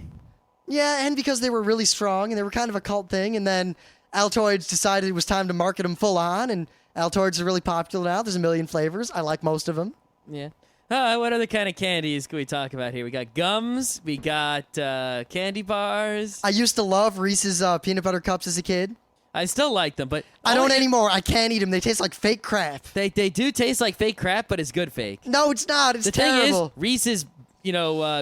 [SPEAKER 1] Yeah, and because they were really strong and they were kind of a cult thing. And then Altoids decided it was time to market them full on. And Altoids are really popular now. There's a million flavors. I like most of them.
[SPEAKER 2] Yeah. What other kind of candies can we talk about here? We got gums. We got candy bars.
[SPEAKER 1] I used to love Reese's peanut butter cups as a kid.
[SPEAKER 2] I still like them, but
[SPEAKER 1] I don't anymore. I can't eat them. They taste like fake crap.
[SPEAKER 2] They do taste like fake crap, but it's good fake.
[SPEAKER 1] No, it's not. It's
[SPEAKER 2] The
[SPEAKER 1] terrible.
[SPEAKER 2] thing is, Reese's,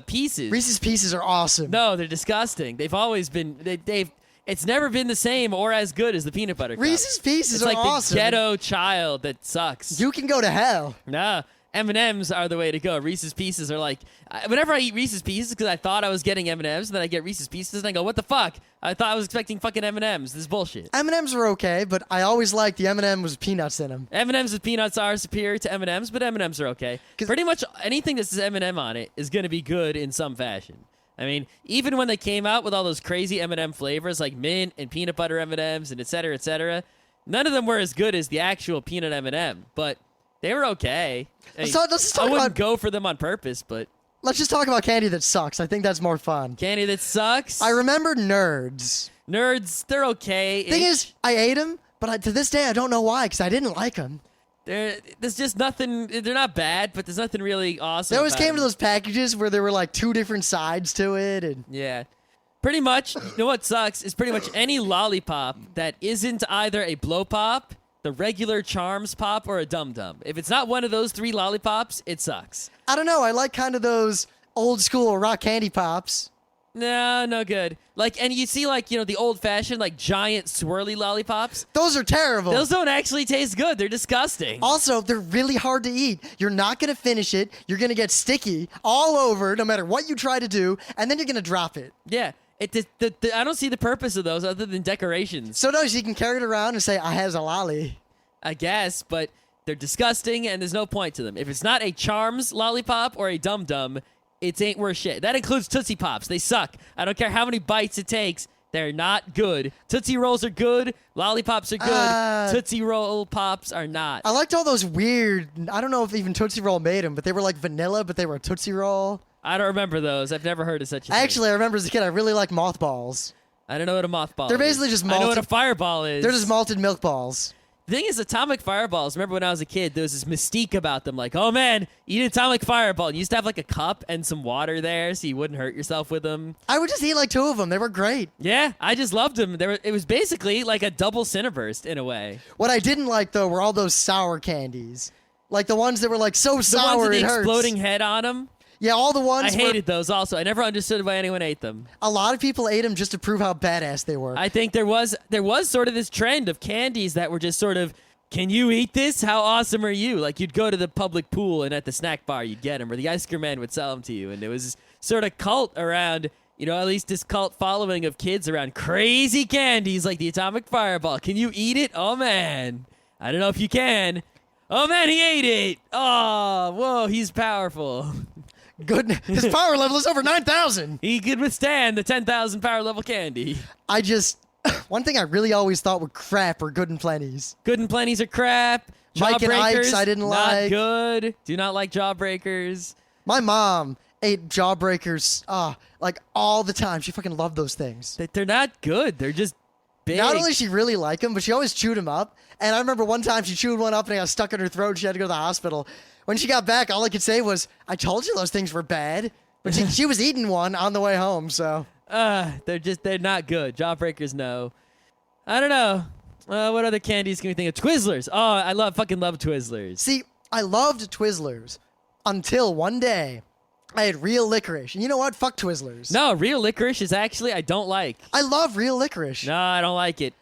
[SPEAKER 2] Pieces.
[SPEAKER 1] Reese's Pieces are awesome.
[SPEAKER 2] No, they're disgusting. They've always been. They've. It's never been the same or as good as the peanut butter cup.
[SPEAKER 1] Reese's Pieces
[SPEAKER 2] it's
[SPEAKER 1] are
[SPEAKER 2] like
[SPEAKER 1] awesome.
[SPEAKER 2] the ghetto child that sucks.
[SPEAKER 1] You can go to hell.
[SPEAKER 2] Nah. M&Ms are the way to go. Reese's Pieces are like, whenever I eat Reese's Pieces, because I thought I was getting M&Ms, and then I get Reese's Pieces, and I go, what the fuck? I thought I was expecting fucking M&Ms. This is bullshit.
[SPEAKER 1] M&Ms were okay, but I always liked the M&M with peanuts in them.
[SPEAKER 2] M&Ms with peanuts are superior to M&Ms, but M&Ms are okay. Pretty much anything that says M&M on it is going to be good in some fashion. I mean, even when they came out with all those crazy M&M flavors like mint and peanut butter M&Ms and et cetera, none of them were as good as the actual peanut M&M, but they were okay.
[SPEAKER 1] Let's just talk
[SPEAKER 2] I wouldn't
[SPEAKER 1] about,
[SPEAKER 2] go for them on purpose, but
[SPEAKER 1] let's just talk about candy that sucks. I think that's more fun.
[SPEAKER 2] candy that sucks.
[SPEAKER 1] I remember Nerds.
[SPEAKER 2] Nerds, they're okay.
[SPEAKER 1] Thing is, I ate them, but to this day, I don't know why, because I didn't like them.
[SPEAKER 2] There's just nothing. They're not bad, but there's nothing really awesome.
[SPEAKER 1] They always
[SPEAKER 2] about
[SPEAKER 1] came to
[SPEAKER 2] them.
[SPEAKER 1] those packages where there were like 2 different sides to it, and
[SPEAKER 2] Yeah. Pretty much, you know what sucks is pretty much any lollipop that isn't either a blow pop, the regular Charms pop, or a Dum Dum. If it's not one of those 3 lollipops, it sucks.
[SPEAKER 1] I don't know. I like kind of those old school rock candy pops.
[SPEAKER 2] No good. And you see the old fashioned giant swirly lollipops.
[SPEAKER 1] Those are terrible.
[SPEAKER 2] Those don't actually taste good. They're disgusting.
[SPEAKER 1] Also, they're really hard to eat. You're not going to finish it. You're going to get sticky all over no matter what you try to do, and then you're going to drop it.
[SPEAKER 2] Yeah. I don't see the purpose of those other than decorations.
[SPEAKER 1] So no, you can carry it around and say, I has a lolly.
[SPEAKER 2] I guess, but they're disgusting and there's no point to them. If it's not a Charms lollipop or a Dum Dum, it ain't worth shit. That includes Tootsie Pops. They suck. I don't care how many bites it takes. They're not good. Tootsie Rolls are good. Lollipops are good. Tootsie Roll Pops are not.
[SPEAKER 1] I liked all those weird, I don't know if even Tootsie Roll made them, but they were like vanilla, but they were a Tootsie Roll.
[SPEAKER 2] I don't remember those. I've never heard of such a thing.
[SPEAKER 1] Actually, I remember as a kid, I really liked mothballs.
[SPEAKER 2] I don't know what a mothball
[SPEAKER 1] They're
[SPEAKER 2] is.
[SPEAKER 1] basically just
[SPEAKER 2] I know what
[SPEAKER 1] malted-
[SPEAKER 2] a fireball is.
[SPEAKER 1] They're just malted milk balls.
[SPEAKER 2] The thing is, atomic fireballs, remember when I was a kid, there was this mystique about them. Like, oh man, eat an atomic fireball. You used to have a cup and some water there so you wouldn't hurt yourself with them.
[SPEAKER 1] I would just eat 2 of them. They were great.
[SPEAKER 2] Yeah, I just loved them. It was basically like a double Cineburst in a way.
[SPEAKER 1] What I didn't like, though, were all those sour candies. The ones that were so
[SPEAKER 2] The
[SPEAKER 1] sour
[SPEAKER 2] ones with
[SPEAKER 1] it
[SPEAKER 2] the
[SPEAKER 1] hurts.
[SPEAKER 2] exploding head on them.
[SPEAKER 1] Yeah, all the ones
[SPEAKER 2] I hated those also. I never understood why anyone ate them.
[SPEAKER 1] A lot of people ate them just to prove how badass they were.
[SPEAKER 2] I think there was sort of this trend of candies that were just sort of, can you eat this? How awesome are you? You'd go to the public pool and at the snack bar you'd get them, or the ice cream man would sell them to you. And there was this sort of cult around, at least this cult following of kids around crazy candies like the atomic fireball. Can you eat it? Oh man, I don't know if you can. Oh man, he ate it. Oh, whoa, he's powerful.
[SPEAKER 1] Goodness, his power level is over 9,000.
[SPEAKER 2] He could withstand the 10,000 power level candy.
[SPEAKER 1] One thing I really always thought were crap were Good and Plenty's.
[SPEAKER 2] Good and Plenty's are crap.
[SPEAKER 1] Mike and Ike's
[SPEAKER 2] Jawbreakers,
[SPEAKER 1] I didn't
[SPEAKER 2] not
[SPEAKER 1] like.
[SPEAKER 2] good. Do not like Jawbreakers.
[SPEAKER 1] My mom ate Jawbreakers like all the time. She fucking loved those things.
[SPEAKER 2] They're not good. They're just big.
[SPEAKER 1] Not only she really liked them, but she always chewed them up. And I remember one time she chewed one up and it got stuck in her throat and she had to go to the hospital. When she got back, all I could say was, I told you those things were bad. But she was eating one on the way home, so.
[SPEAKER 2] They're not good. Jawbreakers, no. I don't know. What other candies can we think of? Twizzlers. Oh, I fucking love Twizzlers.
[SPEAKER 1] See, I loved Twizzlers until one day I had real licorice. And you know what? Fuck Twizzlers.
[SPEAKER 2] No, real licorice is actually, I don't like.
[SPEAKER 1] I love real licorice.
[SPEAKER 2] No, I don't like it.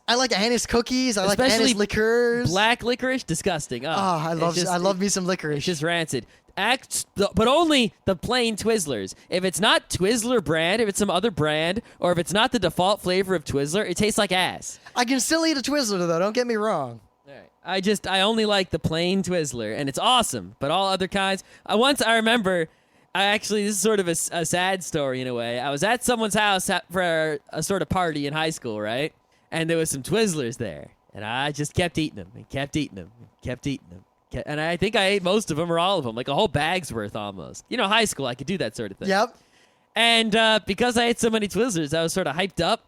[SPEAKER 1] I like anise cookies. I like
[SPEAKER 2] Especially
[SPEAKER 1] anise liqueurs.
[SPEAKER 2] Black licorice, disgusting.
[SPEAKER 1] I love me some licorice.
[SPEAKER 2] It's just rancid. But only the plain Twizzlers. If it's not Twizzler brand, if it's some other brand, or if it's not the default flavor of Twizzler, it tastes like ass.
[SPEAKER 1] I can still eat a Twizzler though. Don't get me wrong.
[SPEAKER 2] All right. I only like the plain Twizzler, and it's awesome. But all other kinds. I remember. This is sort of a sad story in a way. I was at someone's house for a sort of party in high school, right? And there was some Twizzlers there, and I just kept eating them and kept eating them and kept eating them. And I think I ate most of them or all of them, like a whole bag's worth almost. You know, high school, I could do that sort of thing.
[SPEAKER 1] Yep.
[SPEAKER 2] And because I ate so many Twizzlers, I was sort of hyped up.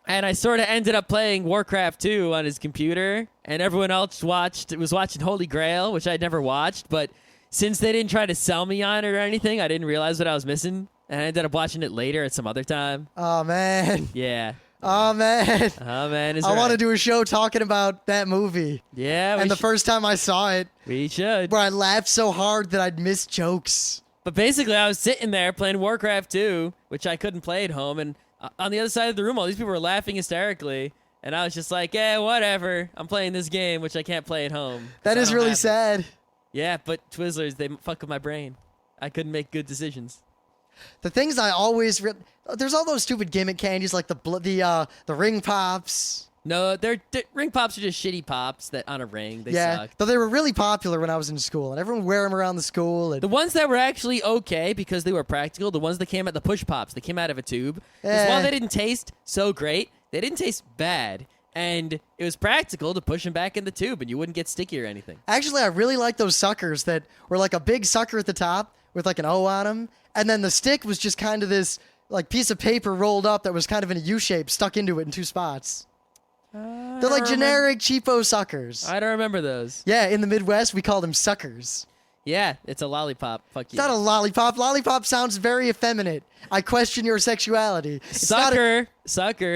[SPEAKER 2] And I sort of ended up playing Warcraft 2 on his computer. And everyone else was watching Holy Grail, which I'd never watched. But since they didn't try to sell me on it or anything, I didn't realize what I was missing. And I ended up watching it later at some other time.
[SPEAKER 1] Oh, man.
[SPEAKER 2] Yeah.
[SPEAKER 1] Oh, man.
[SPEAKER 2] Oh, man.
[SPEAKER 1] I want to do a show talking about that movie.
[SPEAKER 2] Yeah.
[SPEAKER 1] And the first time I saw it,
[SPEAKER 2] we should.
[SPEAKER 1] where I laughed so hard that I'd miss jokes.
[SPEAKER 2] But basically, I was sitting there playing Warcraft 2, which I couldn't play at home. And on the other side of the room, all these people were laughing hysterically. And I was just like, yeah, whatever. I'm playing this game, which I can't play at home.
[SPEAKER 1] That is really sad.
[SPEAKER 2] Yeah, but Twizzlers, they fuck with my brain. I couldn't make good decisions.
[SPEAKER 1] The things I always... there's all those stupid gimmick candies like the ring pops.
[SPEAKER 2] No, ring pops are just shitty pops that on a ring. They suck.
[SPEAKER 1] Though they were really popular when I was in school, and everyone would wear them around the school. And
[SPEAKER 2] the ones that were actually okay because they were practical, the ones that came out, the push pops, they came out of a tube. Because while they didn't taste so great, they didn't taste bad. And it was practical to push them back in the tube, and you wouldn't get sticky or anything.
[SPEAKER 1] Actually, I really like those suckers that were like a big sucker at the top with like an O on them, and then the stick was just kind of this like piece of paper rolled up that was kind of in a U shape stuck into it in two spots. They're like generic cheapo suckers.
[SPEAKER 2] I don't remember those.
[SPEAKER 1] Yeah, in the Midwest, we call them suckers.
[SPEAKER 2] Yeah, it's a lollipop. Fuck you.
[SPEAKER 1] It's not a lollipop. Lollipop sounds very effeminate. I question your sexuality.
[SPEAKER 2] Sucker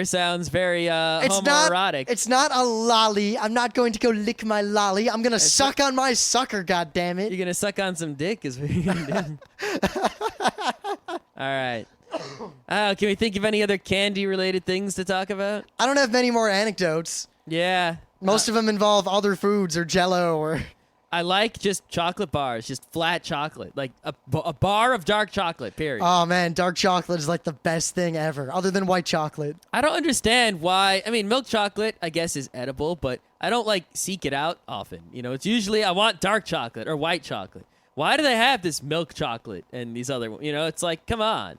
[SPEAKER 2] sounds very homoerotic.
[SPEAKER 1] It's not a lolly. I'm not going to go lick my lolly. I'm going to suck on my sucker, goddammit.
[SPEAKER 2] You're going to suck on some dick is what you're going to do. All right. Can we think of any other candy-related things to talk about?
[SPEAKER 1] I don't have many more anecdotes.
[SPEAKER 2] Yeah.
[SPEAKER 1] Most of them involve other foods or Jell-O or...
[SPEAKER 2] I like just chocolate bars, just flat chocolate, like a bar of dark chocolate, period.
[SPEAKER 1] Oh, man, dark chocolate is like the best thing ever, other than white chocolate.
[SPEAKER 2] I don't understand why. I mean, milk chocolate, I guess, is edible, but I don't, like, seek it out often. You know, it's usually I want dark chocolate or white chocolate. Why do they have this milk chocolate and these other, you know, it's like, come on.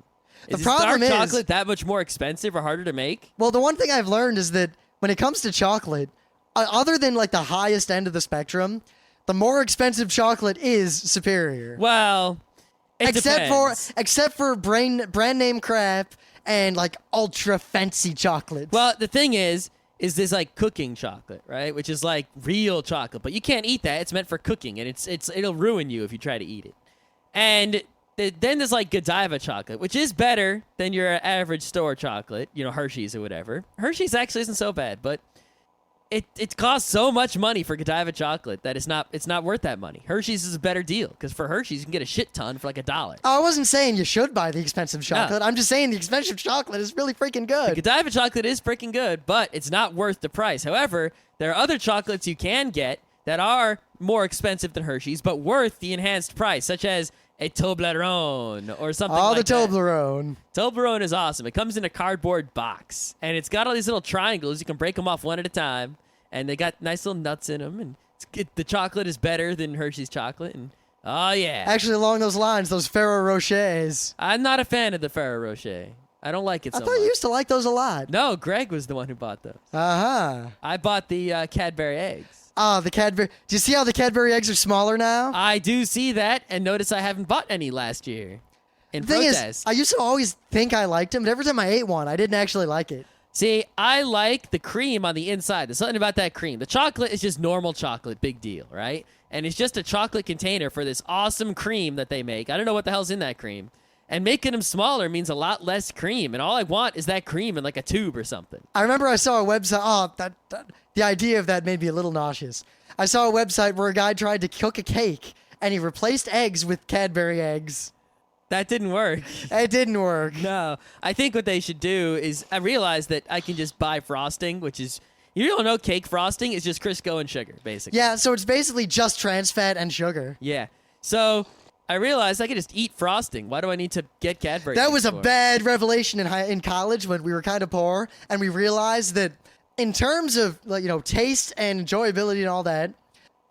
[SPEAKER 1] The problem is...
[SPEAKER 2] dark chocolate that much more expensive or harder to make?
[SPEAKER 1] Well, the one thing I've learned is that when it comes to chocolate, other than, like, the highest end of the spectrum... the more expensive chocolate is superior.
[SPEAKER 2] Well,
[SPEAKER 1] except for brand name crap and like ultra fancy chocolate.
[SPEAKER 2] Well, the thing is this like cooking chocolate, right? Which is like real chocolate, but you can't eat that. It's meant for cooking, and it'll ruin you if you try to eat it. And then there's like Godiva chocolate, which is better than your average store chocolate, you know, Hershey's or whatever. Hershey's actually isn't so bad, but It costs so much money for Godiva chocolate that it's not worth that money. Hershey's is a better deal because for Hershey's you can get a shit ton for like $1.
[SPEAKER 1] I wasn't saying you should buy the expensive chocolate.
[SPEAKER 2] No.
[SPEAKER 1] I'm just saying the expensive chocolate is really freaking good.
[SPEAKER 2] The Godiva chocolate is freaking good, but it's not worth the price. However, there are other chocolates you can get that are more expensive than Hershey's but worth the enhanced price, such as a Toblerone or something like that.
[SPEAKER 1] Oh, the Toblerone.
[SPEAKER 2] Toblerone is awesome. It comes in a cardboard box, and it's got all these little triangles. You can break them off one at a time, and they got nice little nuts in them, and the chocolate is better than Hershey's chocolate, and Oh, yeah.
[SPEAKER 1] Actually, along those lines, those Ferrero Rochers.
[SPEAKER 2] I'm not a fan of the Ferrero Rocher. I don't like it so
[SPEAKER 1] I thought
[SPEAKER 2] much.
[SPEAKER 1] you used to like those a lot.
[SPEAKER 2] No, Greg was the one who bought those.
[SPEAKER 1] Uh-huh.
[SPEAKER 2] I bought the Cadbury eggs.
[SPEAKER 1] The Cadbury. Do you see how the Cadbury eggs are smaller now?
[SPEAKER 2] I do see that, and notice I haven't bought any last year. In
[SPEAKER 1] The thing
[SPEAKER 2] protest.
[SPEAKER 1] is, I used to always think I liked them, but every time I ate one, I didn't actually like it.
[SPEAKER 2] See, I like the cream on the inside. There's something about that cream. The chocolate is just normal chocolate, big deal, right? And it's just a chocolate container for this awesome cream that they make. I don't know what the hell's in that cream. And making them smaller means a lot less cream. And all I want is that cream in like a tube or something.
[SPEAKER 1] I remember I saw a website. The idea of that made me a little nauseous. I saw a website where a guy tried to cook a cake, and he replaced eggs with Cadbury eggs.
[SPEAKER 2] That didn't work.
[SPEAKER 1] It didn't work.
[SPEAKER 2] No. I think what they should do is I realized that I can just buy frosting, which is, you don't know, cake frosting is just Crisco and sugar, basically.
[SPEAKER 1] Yeah, so it's basically just trans fat and sugar.
[SPEAKER 2] Yeah. So I realized I could just eat frosting. Why do I need to get Cadbury?
[SPEAKER 1] That
[SPEAKER 2] eggs
[SPEAKER 1] was a
[SPEAKER 2] for?
[SPEAKER 1] bad revelation in college when we were kind of poor, and we realized that in terms of taste and enjoyability and all that,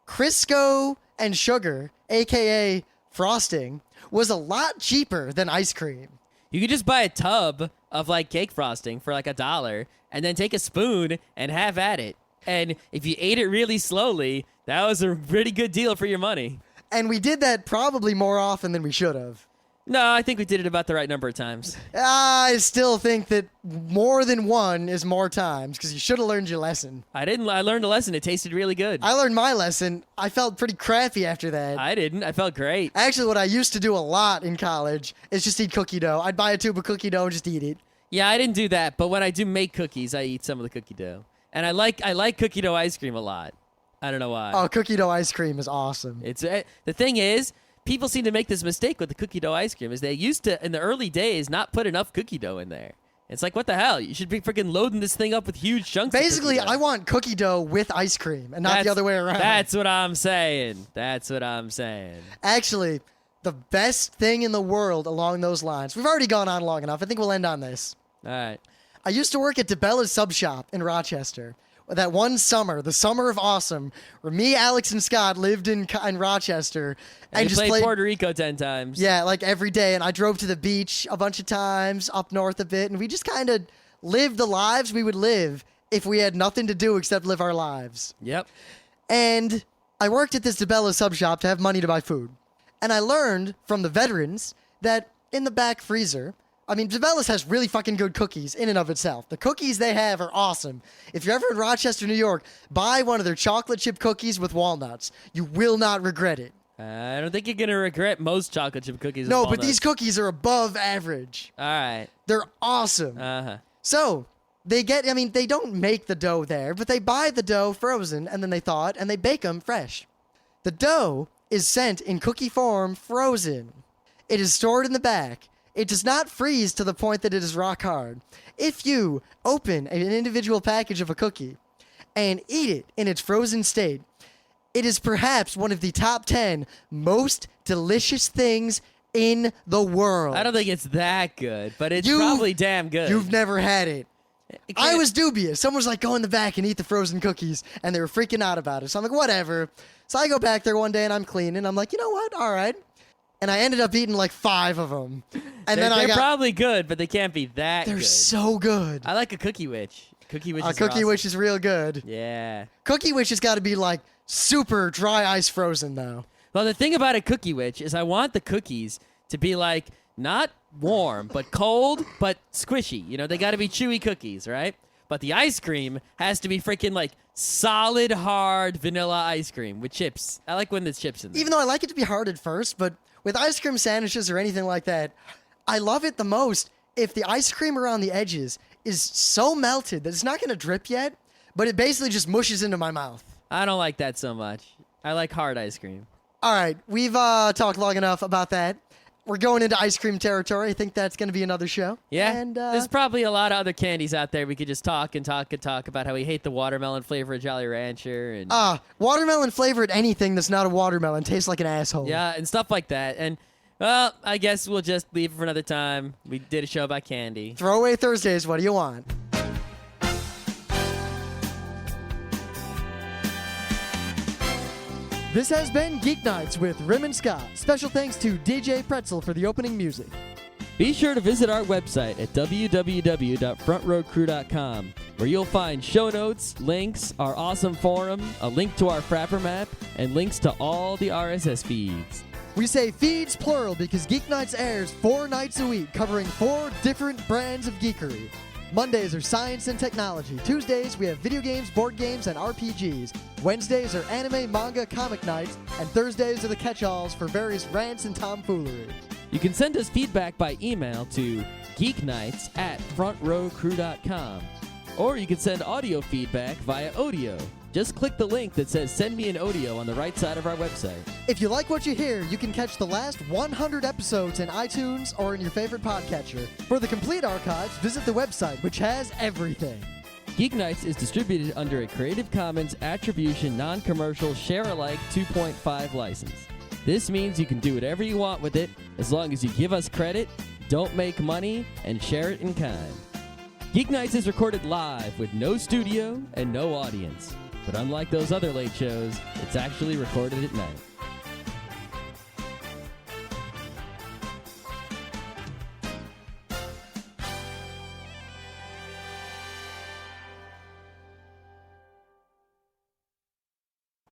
[SPEAKER 1] Crisco and sugar, aka frosting, was a lot cheaper than ice cream.
[SPEAKER 2] You could just buy a tub of like cake frosting for like $1 and then take a spoon and have at it. And if you ate it really slowly, that was a pretty good deal for your money.
[SPEAKER 1] And we did that probably more often than we should have.
[SPEAKER 2] No, I think we did it about the right number of times.
[SPEAKER 1] I still think that more than one is more times, because you should have learned your lesson.
[SPEAKER 2] I didn't. I learned a lesson. It tasted really good.
[SPEAKER 1] I learned my lesson. I felt pretty crappy after that.
[SPEAKER 2] I didn't. I felt great.
[SPEAKER 1] Actually, what I used to do a lot in college is just eat cookie dough. I'd buy a tube of cookie dough and just eat it.
[SPEAKER 2] Yeah, I didn't do that. But when I do make cookies, I eat some of the cookie dough. And I like cookie dough ice cream a lot. I don't know why.
[SPEAKER 1] Oh, cookie dough ice cream is awesome.
[SPEAKER 2] It's the thing is, people seem to make this mistake with the cookie dough ice cream. Is they used to in the early days not put enough cookie dough in there. It's like, what the hell? You should be freaking loading this thing up with huge chunks.
[SPEAKER 1] Basically,
[SPEAKER 2] of cookie dough.
[SPEAKER 1] I want cookie dough with ice cream and not the other way around.
[SPEAKER 2] That's what I'm saying. That's what I'm saying.
[SPEAKER 1] Actually, the best thing in the world along those lines. We've already gone on long enough. I think we'll end on this.
[SPEAKER 2] All right.
[SPEAKER 1] I used to work at DeBella's Sub Shop in Rochester. That one summer, the summer of awesome, where me, Alex, and Scott lived in Rochester
[SPEAKER 2] And you
[SPEAKER 1] just
[SPEAKER 2] played
[SPEAKER 1] played
[SPEAKER 2] Puerto Rico 10 times.
[SPEAKER 1] Yeah, like every day. And I drove to the beach a bunch of times, up north a bit, and we just kind of lived the lives we would live if we had nothing to do except live our lives.
[SPEAKER 2] Yep.
[SPEAKER 1] And I worked at this DeBella Sub Shop to have money to buy food. And I learned from the veterans that in the back freezer, I mean, DeBella's has really fucking good cookies in and of itself. The cookies they have are awesome. If you're ever in Rochester, New York, buy one of their chocolate chip cookies with walnuts. You will not regret it.
[SPEAKER 2] I don't think you're going to regret most chocolate chip cookies.
[SPEAKER 1] No,
[SPEAKER 2] with
[SPEAKER 1] but these
[SPEAKER 2] walnuts.
[SPEAKER 1] cookies are above average.
[SPEAKER 2] All right.
[SPEAKER 1] They're awesome.
[SPEAKER 2] Uh-huh.
[SPEAKER 1] So they don't make the dough there, but they buy the dough frozen and then they thaw it and they bake them fresh. The dough is sent in cookie form frozen. It is stored in the back. It does not freeze to the point that it is rock hard. If you open an individual package of a cookie and eat it in its frozen state, it is perhaps one of the top 10 most delicious things in the world.
[SPEAKER 2] I don't think it's that good, but it's probably damn good.
[SPEAKER 1] You've never had it.
[SPEAKER 2] It
[SPEAKER 1] I
[SPEAKER 2] can't-
[SPEAKER 1] was dubious. Someone was like, go in the back and eat the frozen cookies. And they were freaking out about it. So I'm like, whatever. So I go back there one day and I'm cleaning. I'm like, you know what? All right. And I ended up eating like 5 of them. And then
[SPEAKER 2] they're probably good, but they can't be that
[SPEAKER 1] They're
[SPEAKER 2] good.
[SPEAKER 1] so good.
[SPEAKER 2] I like a Cookie Witch. Cookie Witch.
[SPEAKER 1] Cookie Witch is real good.
[SPEAKER 2] Yeah.
[SPEAKER 1] Cookie Witch has got to be like super dry ice frozen though.
[SPEAKER 2] Well, the thing about a Cookie Witch is I want the cookies to be like not warm, but cold, but squishy. You know, they got to be chewy cookies, right? But the ice cream has to be freaking like solid, hard vanilla ice cream with chips. I like when there's chips in there.
[SPEAKER 1] Even though I like it to be hard at first, but with ice cream sandwiches or anything like that, I love it the most if the ice cream around the edges is so melted that it's not going to drip yet, but it basically just mushes into my mouth.
[SPEAKER 2] I don't like that so much. I like hard ice cream.
[SPEAKER 1] All right, we've talked long enough about that. We're going into ice cream territory. I think that's going to be another show.
[SPEAKER 2] Yeah,
[SPEAKER 1] And
[SPEAKER 2] there's probably a lot of other candies out there we could just talk about how we hate the watermelon flavor of Jolly Rancher and
[SPEAKER 1] watermelon flavored anything that's not a watermelon tastes like an asshole.
[SPEAKER 2] yeah, and stuff like that. And well, I guess we'll just leave it for another time. We did a show about candy.
[SPEAKER 1] Throwaway Thursdays, what do you want? This has been Geek Nights with Rim and Scott. Special thanks to DJ Pretzel for the opening music.
[SPEAKER 2] Be sure to visit our website at www.frontrowcrew.com, where you'll find show notes, links, our awesome forum, a link to our Frapper map, and links to all the RSS feeds.
[SPEAKER 1] We say feeds plural because Geek Nights airs 4 nights a week, covering 4 different brands of geekery. Mondays are science and technology. Tuesdays, we have video games, board games, and RPGs. Wednesdays are anime, manga, comic nights. And Thursdays are the catch-alls for various rants and tomfoolery.
[SPEAKER 2] You can send us feedback by email to geeknights@frontrowcrew.com. Or you can send audio feedback via audio. Just click the link that says Send Me an Audio on the right side of our website.
[SPEAKER 1] If you like what you hear, you can catch the last 100 episodes in iTunes or in your favorite podcatcher. For the complete archives, visit the website, which has everything.
[SPEAKER 2] Geeknights is distributed under a Creative Commons Attribution Non-Commercial Share-alike 2.5 license. This means you can do whatever you want with it as long as you give us credit, don't make money, and share it in kind. Geeknights is recorded live with no studio and no audience. But unlike those other late shows, it's actually recorded at night.